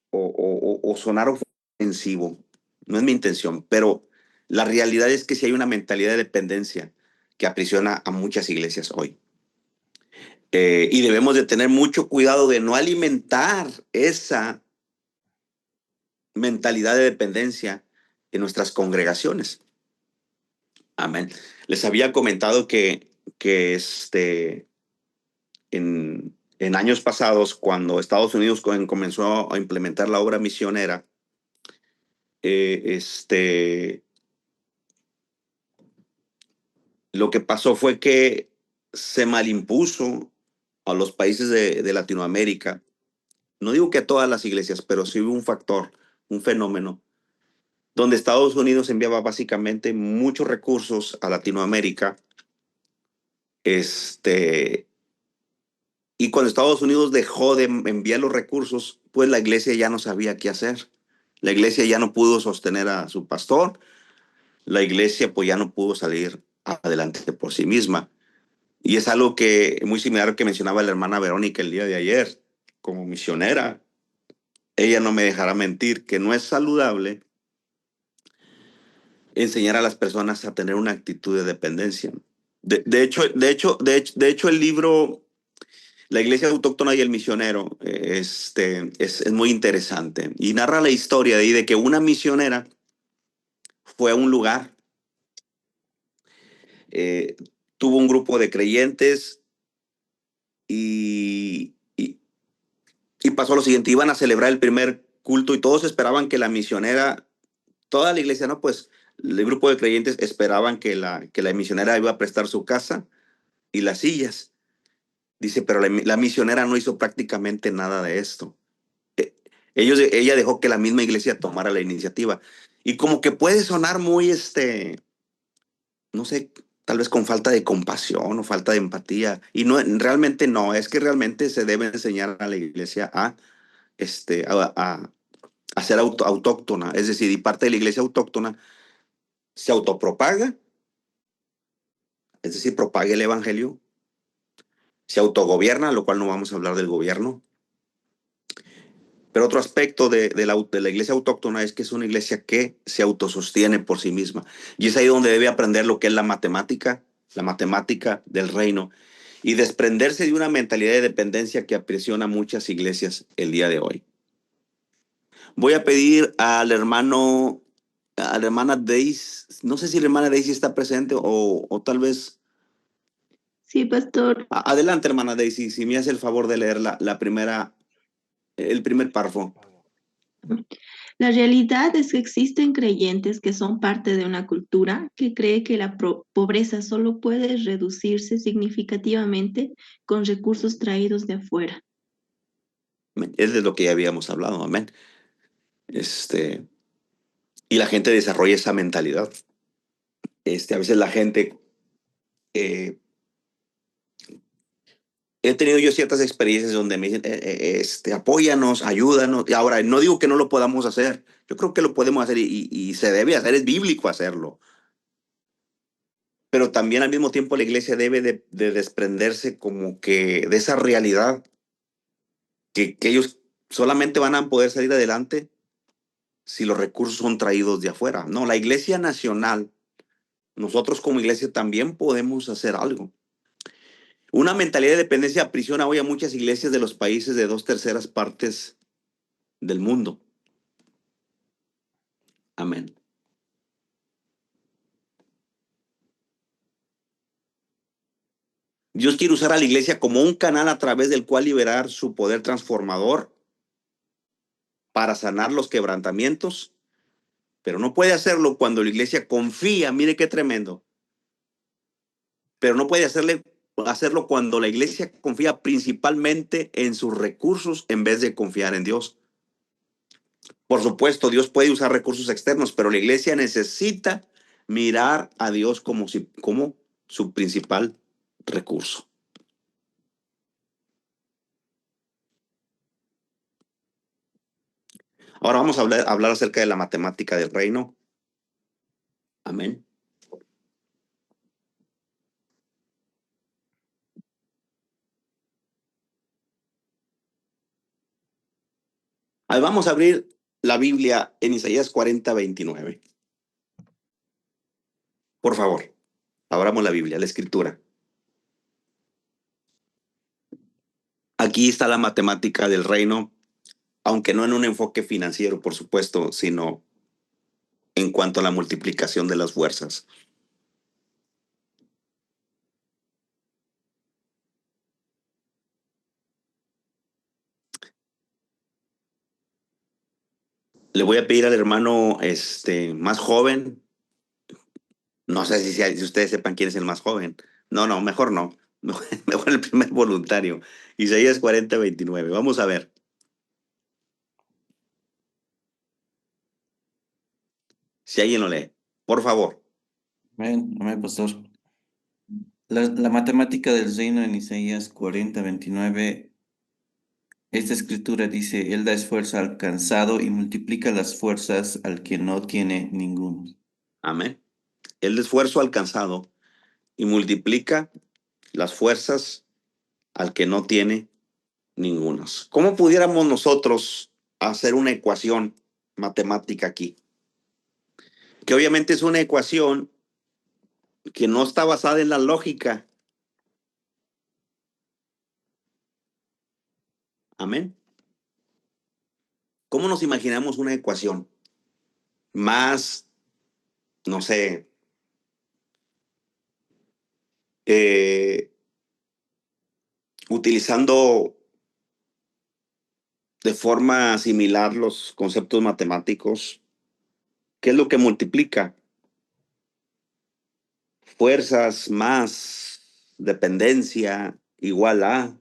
o sonar ofensivo. No es mi intención, pero la realidad es que sí hay una mentalidad de dependencia que aprisiona a muchas iglesias hoy. Y debemos de tener mucho cuidado de no alimentar esa mentalidad de dependencia en nuestras congregaciones. Amén. Les había comentado que en años pasados, cuando Estados Unidos comenzó a implementar la obra misionera, lo que pasó fue que se malimpuso a los países de Latinoamérica. No digo que a todas las iglesias, pero sí hubo un factor, un fenómeno, donde Estados Unidos enviaba básicamente muchos recursos a Latinoamérica. Y cuando Estados Unidos dejó de enviar los recursos, pues la iglesia ya no sabía qué hacer. La iglesia ya no pudo sostener a su pastor. La iglesia pues ya no pudo salir adelante por sí misma. Y es algo que muy similar a lo que mencionaba la hermana Verónica el día de ayer, como misionera. Ella no me dejará mentir que no es saludable enseñar a las personas a tener una actitud de dependencia. De hecho, el libro La Iglesia Autóctona y el Misionero es muy interesante y narra la historia de que una misionera fue a un lugar, tuvo un grupo de creyentes y pasó lo siguiente: iban a celebrar el primer culto y todos esperaban que la misionera, toda la iglesia, ¿no? Pues el grupo de creyentes esperaban que la misionera iba a prestar su casa y las sillas. Dice, pero la misionera no hizo prácticamente nada de esto. Ella dejó que la misma iglesia tomara la iniciativa. Y como que puede sonar muy, no sé, tal vez con falta de compasión o falta de empatía. Y no, realmente no, es que realmente se debe enseñar a la iglesia a ser autóctona. Es decir, y parte de la iglesia autóctona se autopropaga, es decir, propaga el evangelio, se autogobierna, lo cual no vamos a hablar del gobierno. Pero otro aspecto de la iglesia autóctona es que es una iglesia que se autosostiene por sí misma. Y es ahí donde debe aprender lo que es la matemática del reino, y desprenderse de una mentalidad de dependencia que aprisiona muchas iglesias el día de hoy. Voy a pedir a la hermana Daisy, no sé si la hermana Daisy está presente o tal vez... Sí, pastor. Adelante, hermana Daisy, si me hace el favor de leer el primer párrafo. La realidad es que existen creyentes que son parte de una cultura que cree que la pobreza solo puede reducirse significativamente con recursos traídos de afuera. Es de lo que ya habíamos hablado, amén. Y la gente desarrolla esa mentalidad. A veces la gente... he tenido yo ciertas experiencias donde me dicen, apóyanos, ayúdanos. Y ahora, no digo que no lo podamos hacer. Yo creo que lo podemos hacer y se debe hacer, es bíblico hacerlo. Pero también al mismo tiempo la iglesia debe de desprenderse como que de esa realidad que ellos solamente van a poder salir adelante si los recursos son traídos de afuera. No, la iglesia nacional, nosotros como iglesia también podemos hacer algo. Una mentalidad de dependencia aprisiona hoy a muchas iglesias de los países de 2/3 partes del mundo. Amén. Dios quiere usar a la iglesia como un canal a través del cual liberar su poder transformador para sanar los quebrantamientos Pero no puede hacerlo cuando la iglesia confía, mire qué tremendo. Pero no puede hacerlo cuando la iglesia confía principalmente en sus recursos en vez de confiar en Dios. Por supuesto, Dios puede usar recursos externos, pero la iglesia necesita mirar a Dios como su principal recurso. Ahora vamos a hablar acerca de la matemática del reino. Amén. Ahí vamos a abrir la Biblia en Isaías 40:29. Por favor, abramos la Biblia, la escritura. Aquí está la matemática del reino, aunque no en un enfoque financiero, por supuesto, sino en cuanto a la multiplicación de las fuerzas. Le voy a pedir al hermano más joven, no sé si ustedes sepan quién es el más joven. No, mejor no. Mejor el primer voluntario. Isaías 40:29. Vamos a ver. Si alguien lo lee, por favor. Amén, pastor. La matemática del reino en Isaías 40:29, esta escritura dice, Él da esfuerzo al cansado y multiplica las fuerzas al que no tiene ninguno. Amén. Él da esfuerzo al cansado y multiplica las fuerzas al que no tiene ningunas. ¿Cómo pudiéramos nosotros hacer una ecuación matemática aquí? Que obviamente es una ecuación que no está basada en la lógica. Amén. ¿Cómo nos imaginamos una ecuación? Más, no sé, utilizando de forma similar los conceptos matemáticos. ¿Qué es lo que multiplica? Fuerzas más dependencia igual a,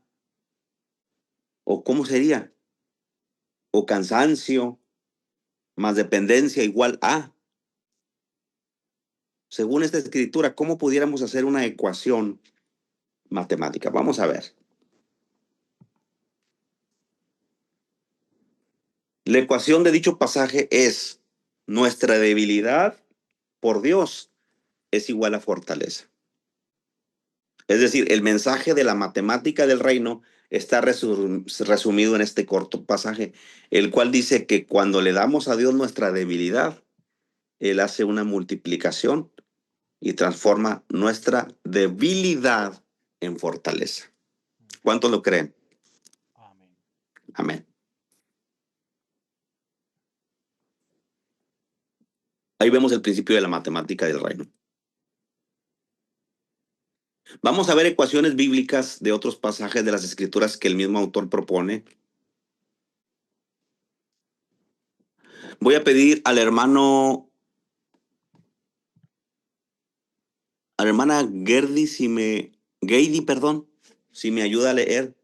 ¿o cómo sería? O cansancio más dependencia igual a. Según esta escritura, ¿cómo pudiéramos hacer una ecuación matemática? Vamos a ver. La ecuación de dicho pasaje es: nuestra debilidad por Dios es igual a fortaleza. Es decir, el mensaje de la matemática del reino está resumido en este corto pasaje, el cual dice que cuando le damos a Dios nuestra debilidad, Él hace una multiplicación y transforma nuestra debilidad en fortaleza. ¿Cuántos lo creen? Amén. Amén. Ahí vemos el principio de la matemática del reino. Vamos a ver ecuaciones bíblicas de otros pasajes de las escrituras que el mismo autor propone. Voy a pedir a la hermana Geidi, si me ayuda a leer,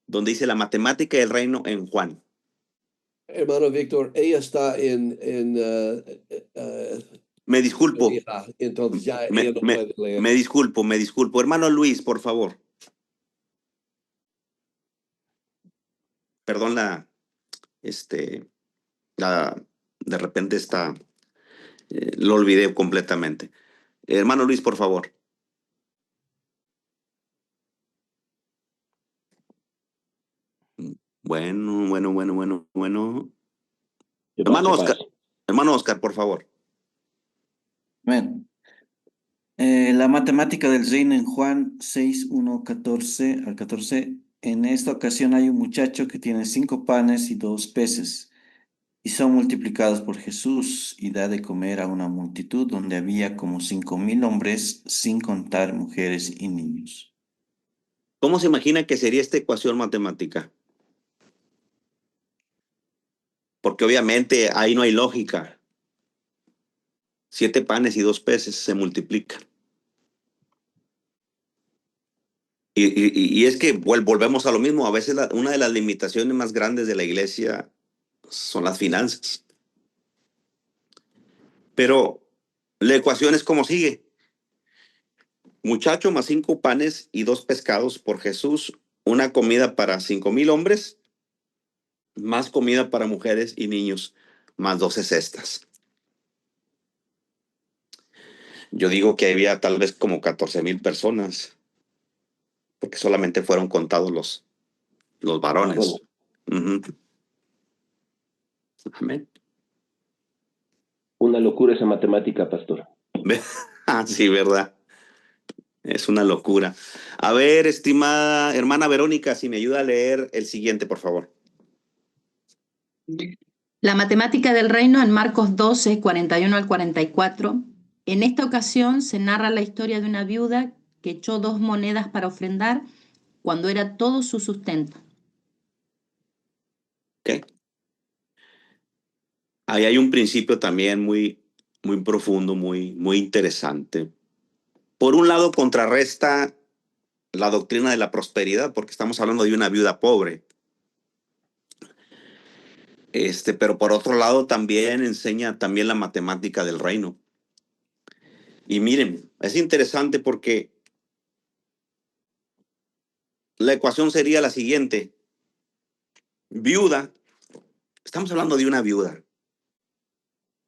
donde dice la matemática del reino en Juan. Hermano Víctor, ella está me disculpo. Entonces ya ella no puede leer. Me disculpo. Hermano Luis, por favor. Perdón de repente lo olvidé completamente. Hermano Luis, por favor. Bueno. Hermano Oscar, por favor. Bueno, la matemática del reino en Juan 6:1-14 al 14. En esta ocasión hay un muchacho que tiene 5 panes y 2 peces, y son multiplicados por Jesús, y da de comer a una multitud donde había como 5,000 hombres, sin contar mujeres y niños. ¿Cómo se imagina que sería esta ecuación matemática? porque obviamente ahí no hay lógica. 7 panes y 2 peces se multiplican. Y es que volvemos a lo mismo. A veces una de las limitaciones más grandes de la iglesia son las finanzas. Pero la ecuación es como sigue. Muchacho más 5 panes y 2 pescados por Jesús, una comida para 5,000 hombres, más comida para mujeres y niños, más 12 cestas. Yo digo que había tal vez como 14,000 personas, porque solamente fueron contados los varones. Uh-huh. Amén. Una locura esa matemática, pastor. Sí, ¿verdad? Es una locura. A ver, estimada hermana Verónica, si me ayuda a leer el siguiente, por favor. La matemática del reino en Marcos 12, 41 al 44. En esta ocasión se narra la historia de una viuda que echó 2 monedas para ofrendar cuando era todo su sustento. Okay. Ahí hay un principio también muy profundo, muy interesante. Por un lado, contrarresta la doctrina de la prosperidad, porque estamos hablando de una viuda pobre. Pero por otro lado también enseña también la matemática del reino. Y miren, es interesante porque la ecuación sería la siguiente. Viuda, estamos hablando de una viuda.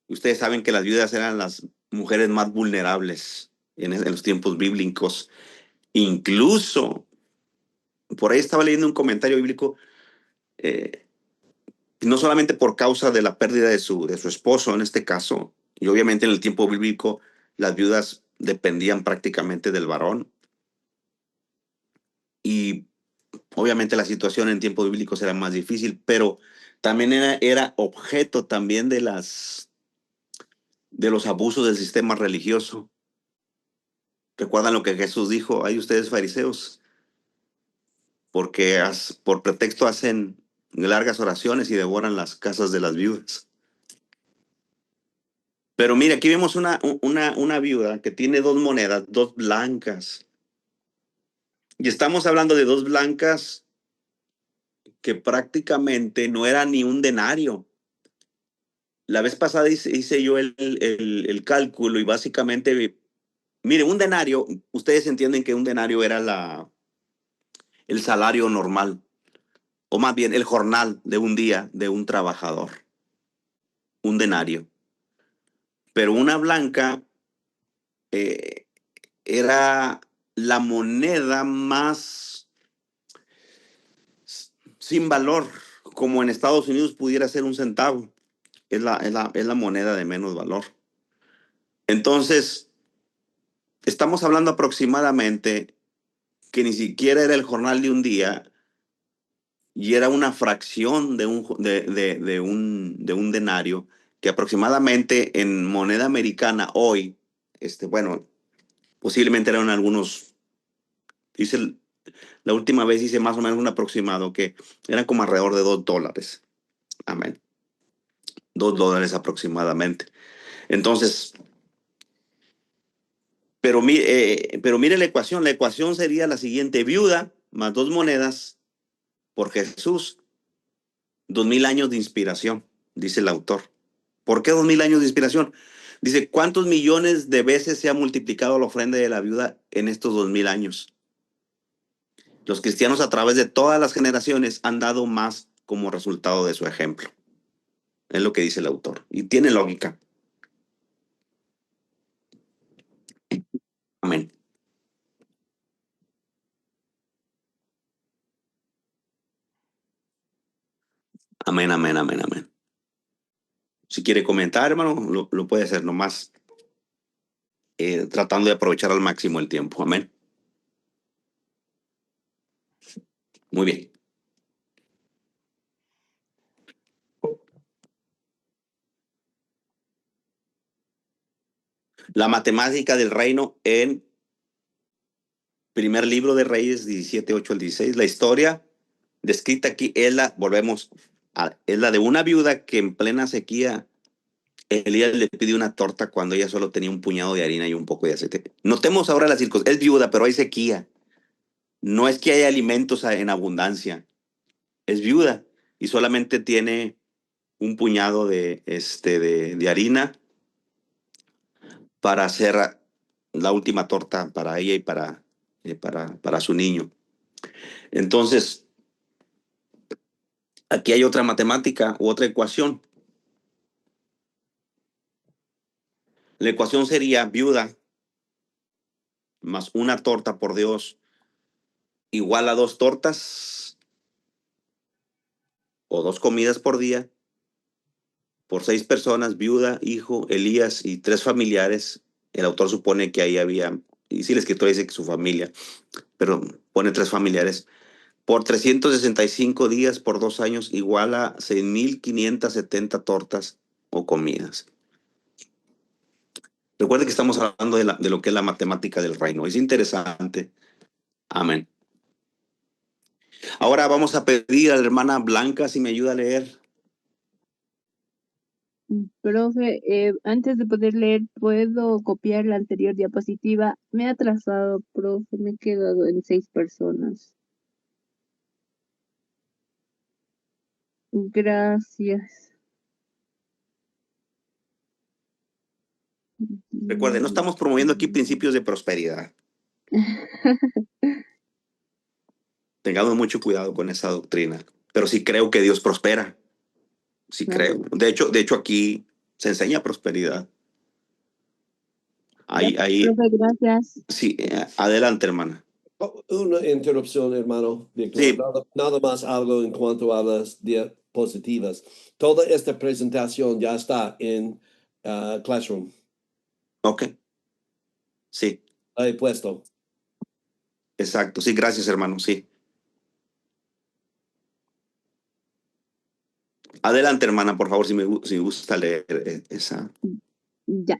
Ustedes saben que las viudas eran las mujeres más vulnerables en los tiempos bíblicos. Incluso, por ahí estaba leyendo un comentario bíblico, no solamente por causa de la pérdida de su esposo en este caso, y obviamente en el tiempo bíblico las viudas dependían prácticamente del varón, y obviamente la situación en tiempos bíblicos era más difícil, pero también era objeto también de los abusos del sistema religioso. ¿Recuerdan lo que Jesús dijo? Ay, ustedes fariseos, porque por pretexto hacen largas oraciones y devoran las casas de las viudas. Pero mira, aquí vemos una viuda que tiene 2 monedas, 2 blancas. Y estamos hablando de 2 blancas que prácticamente no era ni un denario. La vez pasada hice yo el cálculo y básicamente, mire, un denario, ustedes entienden que un denario era el salario normal, o más bien el jornal de un día de un trabajador. Un denario. Pero una blanca era la moneda más sin valor, como en Estados Unidos pudiera ser un centavo. Es la moneda de menos valor. Entonces, estamos hablando aproximadamente que ni siquiera era el jornal de un día y era una fracción de un denario, que aproximadamente en moneda americana hoy, bueno, posiblemente eran algunos, la última vez hice más o menos un aproximado que eran como alrededor de $2. Amén. $2 aproximadamente. Entonces, pero mire la ecuación. La ecuación sería la siguiente: viuda más 2 monedas por Jesús. 2,000 años de inspiración, dice el autor. ¿Por qué 2,000 años de inspiración? Dice, ¿cuántos millones de veces se ha multiplicado la ofrenda de la viuda en estos 2,000 años? Los cristianos a través de todas las generaciones han dado más como resultado de su ejemplo. Es lo que dice el autor. Y tiene lógica. Amén. Amén, amén, amén, amén. Si quiere comentar, hermano, lo puede hacer nomás. Tratando de aprovechar al máximo el tiempo. Amén. Muy bien. La matemática del reino en primer libro de Reyes 17, 8 al 16. La historia descrita aquí es volvemos, Es la de una viuda que en plena sequía Elías le pide una torta cuando ella solo tenía un puñado de harina y un poco de aceite. Notemos ahora la circunstancia. Es viuda, pero hay sequía. No es que haya alimentos en abundancia. Es viuda y solamente tiene un puñado de harina para hacer la última torta para ella y para su niño. Entonces, aquí hay otra matemática u otra ecuación. La ecuación sería viuda más una torta por Dios igual a 2 tortas o 2 comidas por día por 6 personas, viuda, hijo, Elías y 3 familiares. El autor supone que ahí había, y sí, el escritor dice que su familia, pero pone 3 familiares. Por 365 días por 2 años igual a 6,570 tortas o comidas. Recuerde que estamos hablando de lo que es la matemática del reino. Es interesante. Amén. Ahora vamos a pedir a la hermana Blanca si me ayuda a leer. Profe, antes de poder leer, ¿puedo copiar la anterior diapositiva? Me he atrasado, profe, me he quedado en 6 personas. Gracias. Recuerde, no estamos promoviendo aquí principios de prosperidad. Tengamos mucho cuidado con esa doctrina. Pero sí creo que Dios prospera. Sí creo. De hecho aquí se enseña prosperidad. Ahí, Profe, gracias. sí, adelante, hermana. Una interrupción, hermano Víctor. Sí. Nada más algo en cuanto a las diapositivas. Toda esta presentación ya está en Classroom. Ok. Sí. Ahí puesto. Exacto. Sí, gracias, hermano. Sí. Adelante, hermana, por favor, si me gusta leer esa. Ya.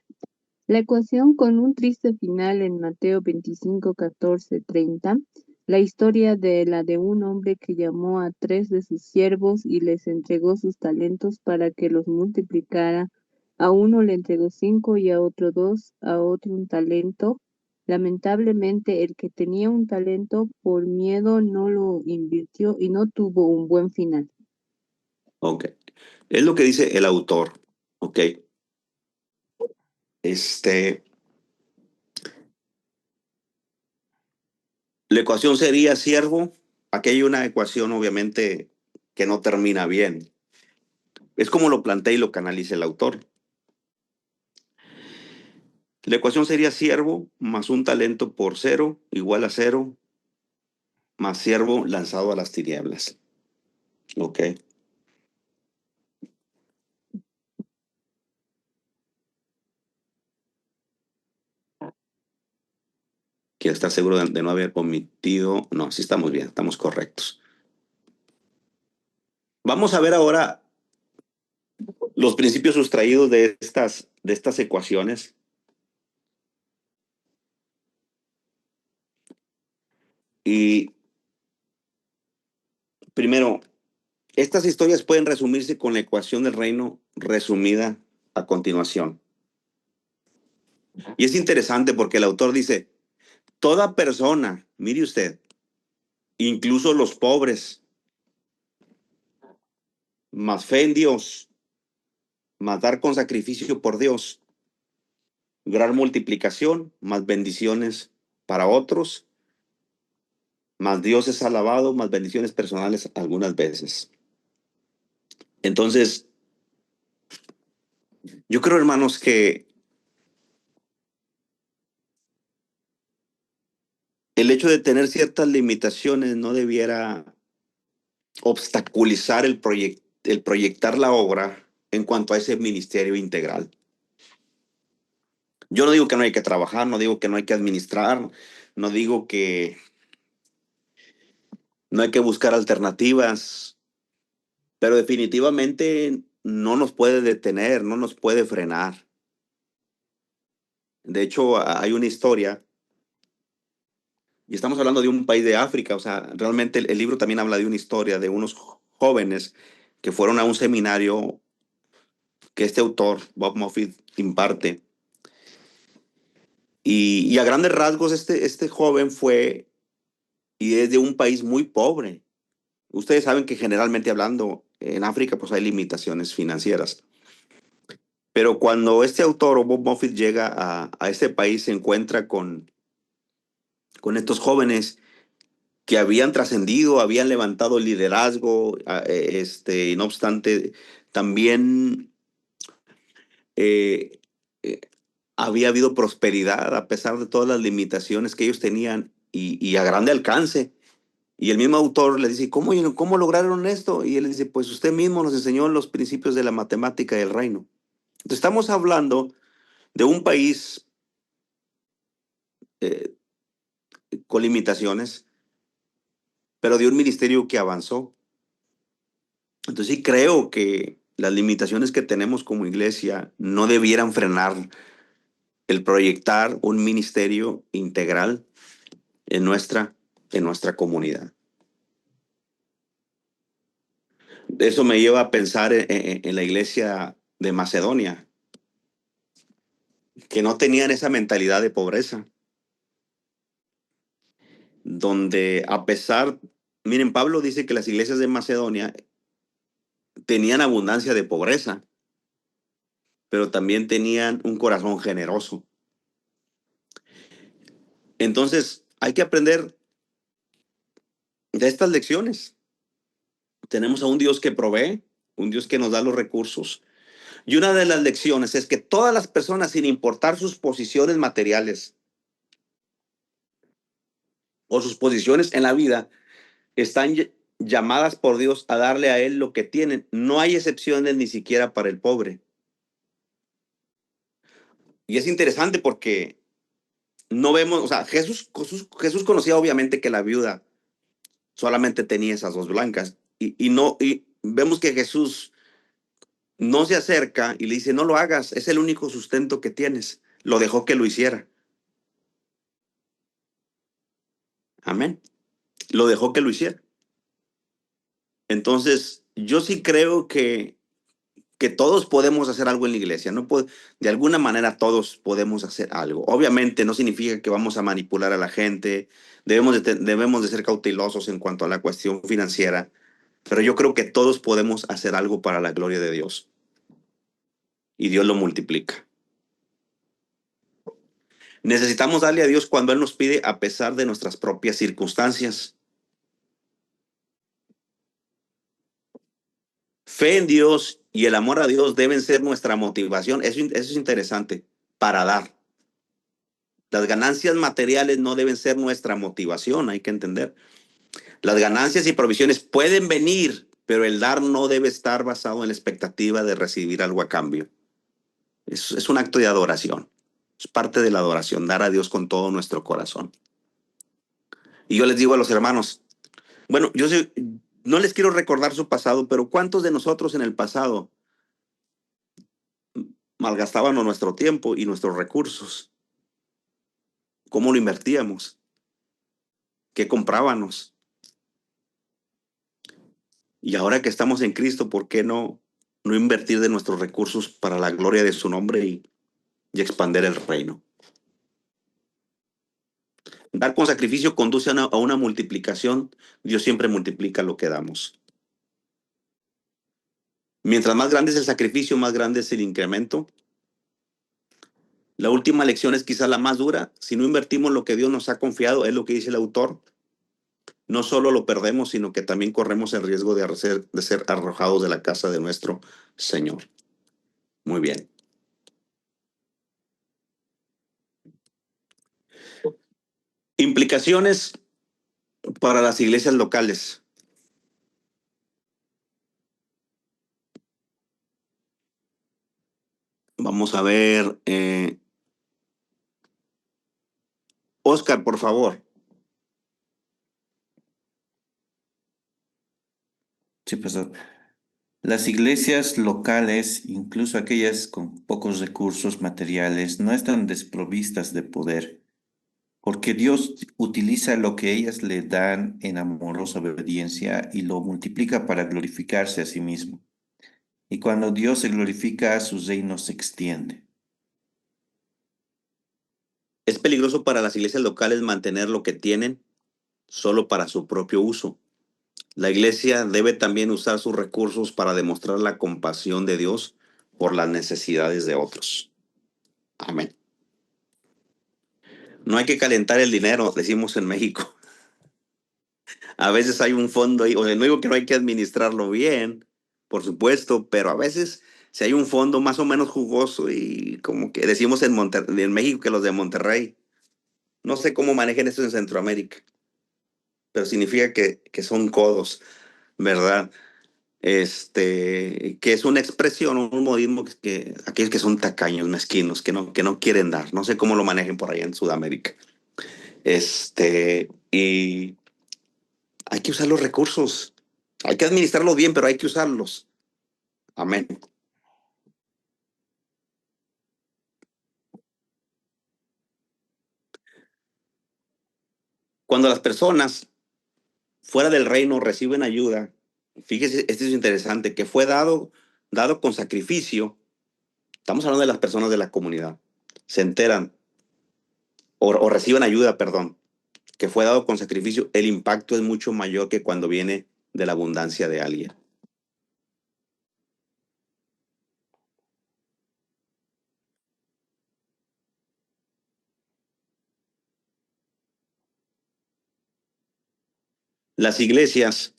La ecuación con un triste final en Mateo 25, 14, 30. La historia de la de un hombre que llamó a 3 de sus siervos y les entregó sus talentos para que los multiplicara. A uno le entregó 5 y a otro 2, a otro un talento. Lamentablemente, el que tenía un talento por miedo no lo invirtió y no tuvo un buen final. Ok. Es lo que dice el autor. Ok. La ecuación sería siervo. Aquí hay una ecuación, obviamente, que no termina bien. Es como lo plantea y lo canaliza el autor. La ecuación sería siervo más un talento por 0 igual a 0 más siervo lanzado a las tinieblas. Ok. Quiero estar seguro de no haber omitido. No, sí estamos bien, estamos correctos. Vamos a ver ahora los principios sustraídos de estas ecuaciones. Y primero, estas historias pueden resumirse con la ecuación del reino resumida a continuación. Y es interesante porque el autor dice, toda persona, mire usted, incluso los pobres, más fe en Dios, más dar con sacrificio por Dios, gran multiplicación, más bendiciones para otros, más Dios es alabado, más bendiciones personales algunas veces. Entonces, yo creo, hermanos, que el hecho de tener ciertas limitaciones no debiera obstaculizar el proyectar la obra en cuanto a ese ministerio integral. Yo no digo que no hay que trabajar, no digo que no hay que administrar, no digo que no hay que buscar alternativas, pero definitivamente no nos puede detener, no nos puede frenar. De hecho, hay una historia, y estamos hablando de un país de África, o sea, realmente el libro también habla de una historia de unos jóvenes que fueron a un seminario que este autor, Bob Moffitt, imparte. Y a grandes rasgos, este joven fue y es de un país muy pobre. Ustedes saben que generalmente hablando, en África pues hay limitaciones financieras. Pero cuando este autor, Bob Moffitt, llega a este país, se encuentra con estos jóvenes que habían trascendido, habían levantado el liderazgo, y no obstante, también eh, eh, había habido prosperidad a pesar de todas las limitaciones que ellos tenían y a grande alcance. Y el mismo autor le dice, ¿cómo lograron esto? Y él dice, pues usted mismo nos enseñó los principios de la matemática y el reino. Entonces, estamos hablando de un país eh, con limitaciones, pero de un ministerio que avanzó. Entonces sí creo que las limitaciones que tenemos como iglesia no debieran frenar el proyectar un ministerio integral en nuestra comunidad. Eso me lleva a pensar en la iglesia de Macedonia, que no tenían esa mentalidad de pobreza, donde a pesar, miren, Pablo dice que las iglesias de Macedonia tenían abundancia de pobreza, pero también tenían un corazón generoso. Entonces, hay que aprender de estas lecciones. Tenemos a un Dios que provee, un Dios que nos da los recursos. Y una de las lecciones es que todas las personas, sin importar sus posiciones materiales o sus posiciones en la vida, están llamadas por Dios a darle a Él lo que tienen. No hay excepciones ni siquiera para el pobre. Y es interesante porque no vemos, o sea, Jesús conocía obviamente que la viuda solamente tenía esas dos blancas. Y vemos que Jesús no se acerca y le dice, no lo hagas, es el único sustento que tienes. Lo dejó que lo hiciera. Amén. Lo dejó que lo hiciera. Entonces, yo sí creo que todos podemos hacer algo en la iglesia. De alguna manera todos podemos hacer algo. Obviamente no significa que vamos a manipular a la gente. Debemos de ser cautelosos en cuanto a la cuestión financiera. Pero yo creo que todos podemos hacer algo para la gloria de Dios. Y Dios lo multiplica. Necesitamos darle a Dios cuando Él nos pide a pesar de nuestras propias circunstancias. Fe en Dios y el amor a Dios deben ser nuestra motivación. Eso es interesante, para dar. Las ganancias materiales no deben ser nuestra motivación, hay que entender. Las ganancias y provisiones pueden venir, pero el dar no debe estar basado en la expectativa de recibir algo a cambio. Es un acto de adoración. Es parte de la adoración, dar a Dios con todo nuestro corazón. Y yo les digo a los hermanos, bueno, no les quiero recordar su pasado, pero ¿cuántos de nosotros en el pasado malgastábamos nuestro tiempo y nuestros recursos? ¿Cómo lo invertíamos? ¿Qué comprábamos? Y ahora que estamos en Cristo, ¿por qué no invertir de nuestros recursos para la gloria de su nombre y expandir el reino? Dar con sacrificio conduce a una multiplicación. Dios siempre multiplica lo que damos. Mientras más grande es el sacrificio, más grande es el incremento. La última lección es quizá la más dura. Si no invertimos lo que Dios nos ha confiado, es lo que dice el autor, no solo lo perdemos, sino que también corremos el riesgo de ser arrojados de la casa de nuestro Señor. Muy bien. Implicaciones para las iglesias locales. Vamos a ver. Oscar, por favor. Sí, pastor. Las iglesias locales, incluso aquellas con pocos recursos materiales, no están desprovistas de poder. porque Dios utiliza lo que ellas le dan en amorosa obediencia y lo multiplica para glorificarse a sí mismo. Y cuando Dios se glorifica, su reino se extiende. Es peligroso para las iglesias locales mantener lo que tienen solo para su propio uso. La iglesia debe también usar sus recursos para demostrar la compasión de Dios por las necesidades de otros. Amén. No hay que calentar el dinero, decimos en México. A veces hay un fondo ahí, o sea, no digo que no hay que administrarlo bien, por supuesto, pero a veces si hay un fondo más o menos jugoso y como que decimos en México que los de Monterrey, no sé cómo manejen eso en Centroamérica, pero significa que son codos, ¿verdad? Que es una expresión, un modismo que aquellos que son tacaños, mezquinos, que no quieren dar, no sé cómo lo manejen por allá en Sudamérica. Y hay que usar los recursos, hay que administrarlos bien, pero hay que usarlos. Amén. Cuando las personas fuera del reino reciben ayuda, fíjese, esto es interesante, que fue dado con sacrificio. Estamos hablando de las personas de la comunidad. Se enteran o reciben ayuda, perdón, que fue dado con sacrificio. El impacto es mucho mayor que cuando viene de la abundancia de alguien. Las iglesias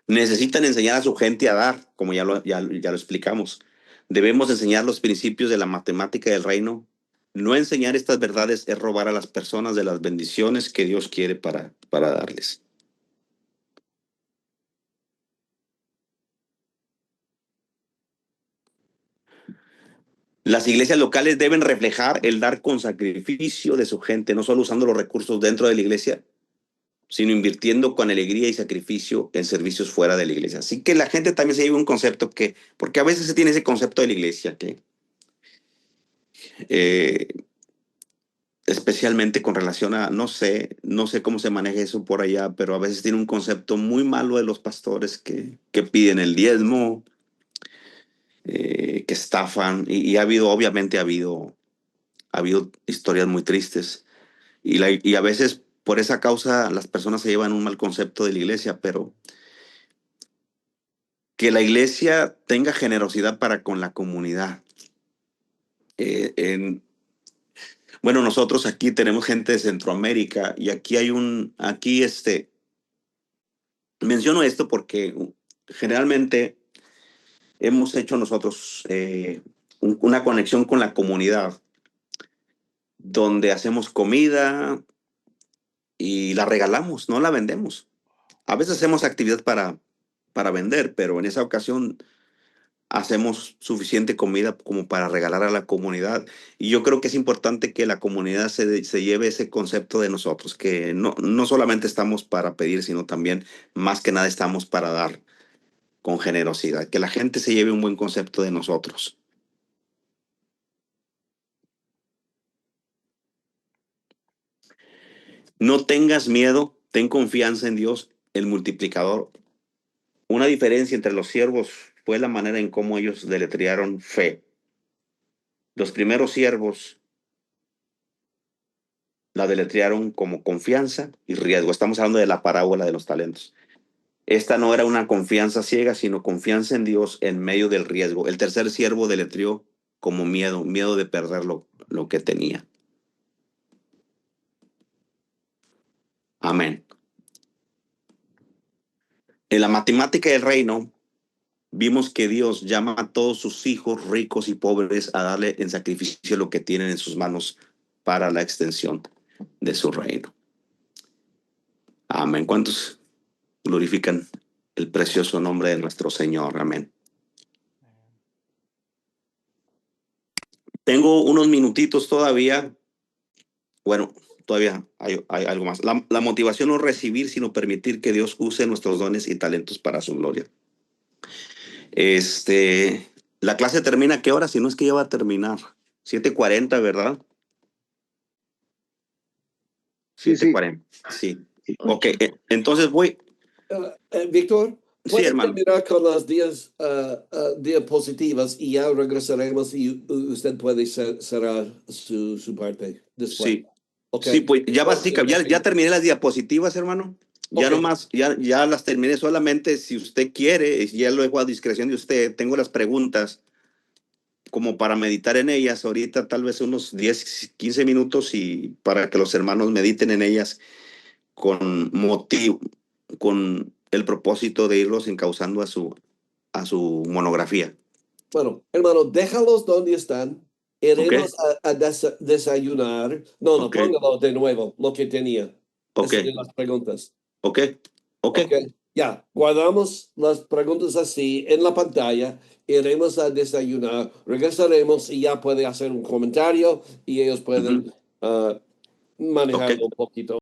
necesitan enseñar a su gente a dar, como ya lo explicamos. Debemos enseñar los principios de la matemática del reino. No enseñar estas verdades es robar a las personas de las bendiciones que Dios quiere para darles. Las iglesias locales deben reflejar el dar con sacrificio de su gente, no solo usando los recursos dentro de la iglesia, sino invirtiendo con alegría y sacrificio en servicios fuera de la iglesia. Así que la gente también se lleva un concepto porque a veces se tiene ese concepto de la iglesia, especialmente con relación a, no sé cómo se maneja eso por allá, pero a veces tiene un concepto muy malo de los pastores que piden el diezmo, que estafan, y obviamente ha habido historias muy tristes, y a veces por esa causa las personas se llevan un mal concepto de la iglesia, pero que la iglesia tenga generosidad para con la comunidad. Bueno, nosotros aquí tenemos gente de Centroamérica y aquí menciono esto porque generalmente hemos hecho nosotros una conexión con la comunidad donde hacemos comida y la regalamos, no la vendemos. A veces hacemos actividad para vender, pero en esa ocasión hacemos suficiente comida como para regalar a la comunidad. Y yo creo que es importante que la comunidad se lleve ese concepto de nosotros, que no solamente estamos para pedir, sino también, más que nada, estamos para dar con generosidad. Que la gente se lleve un buen concepto de nosotros. No tengas miedo, ten confianza en Dios, el multiplicador. Una diferencia entre los siervos fue la manera en cómo ellos deletrearon fe. Los primeros siervos la deletrearon como confianza y riesgo. Estamos hablando de la parábola de los talentos. Esta no era una confianza ciega, sino confianza en Dios en medio del riesgo. El tercer siervo deletreó como miedo de perder lo que tenía. Amén. En la matemática del reino, vimos que Dios llama a todos sus hijos, ricos y pobres, a darle en sacrificio lo que tienen en sus manos para la extensión de su reino. Amén. ¿Cuántos glorifican el precioso nombre de nuestro Señor? Amén. Tengo unos minutitos todavía. Bueno, todavía hay algo más. La motivación no es recibir, sino permitir que Dios use nuestros dones y talentos para su gloria. La clase termina ¿a qué hora? Si no es que ya va a terminar. 7:40, ¿verdad? 7:40. Sí. Ok, entonces voy. Víctor, Sí, ¿puedes hermano. terminar con las diapositivas y ya regresaremos y usted puede cerrar su parte después? Sí. Okay. Sí, pues ya terminé las diapositivas, hermano. Ya Ok. nomás, ya las terminé. Solamente si usted quiere, ya lo dejo a discreción de usted. Tengo las preguntas como para meditar en ellas. Ahorita tal vez unos 10, 15 minutos y para que los hermanos mediten en ellas con motivo, con el propósito de irlos encauzando a su monografía. Bueno, hermano, déjalos donde están. Iremos a desayunar. No, póngalo de nuevo, lo que tenía. De las preguntas. Ok. Ya, guardamos las preguntas así en la pantalla. Iremos a desayunar. Regresaremos y ya puede hacer un comentario y ellos pueden manejarlo un poquito.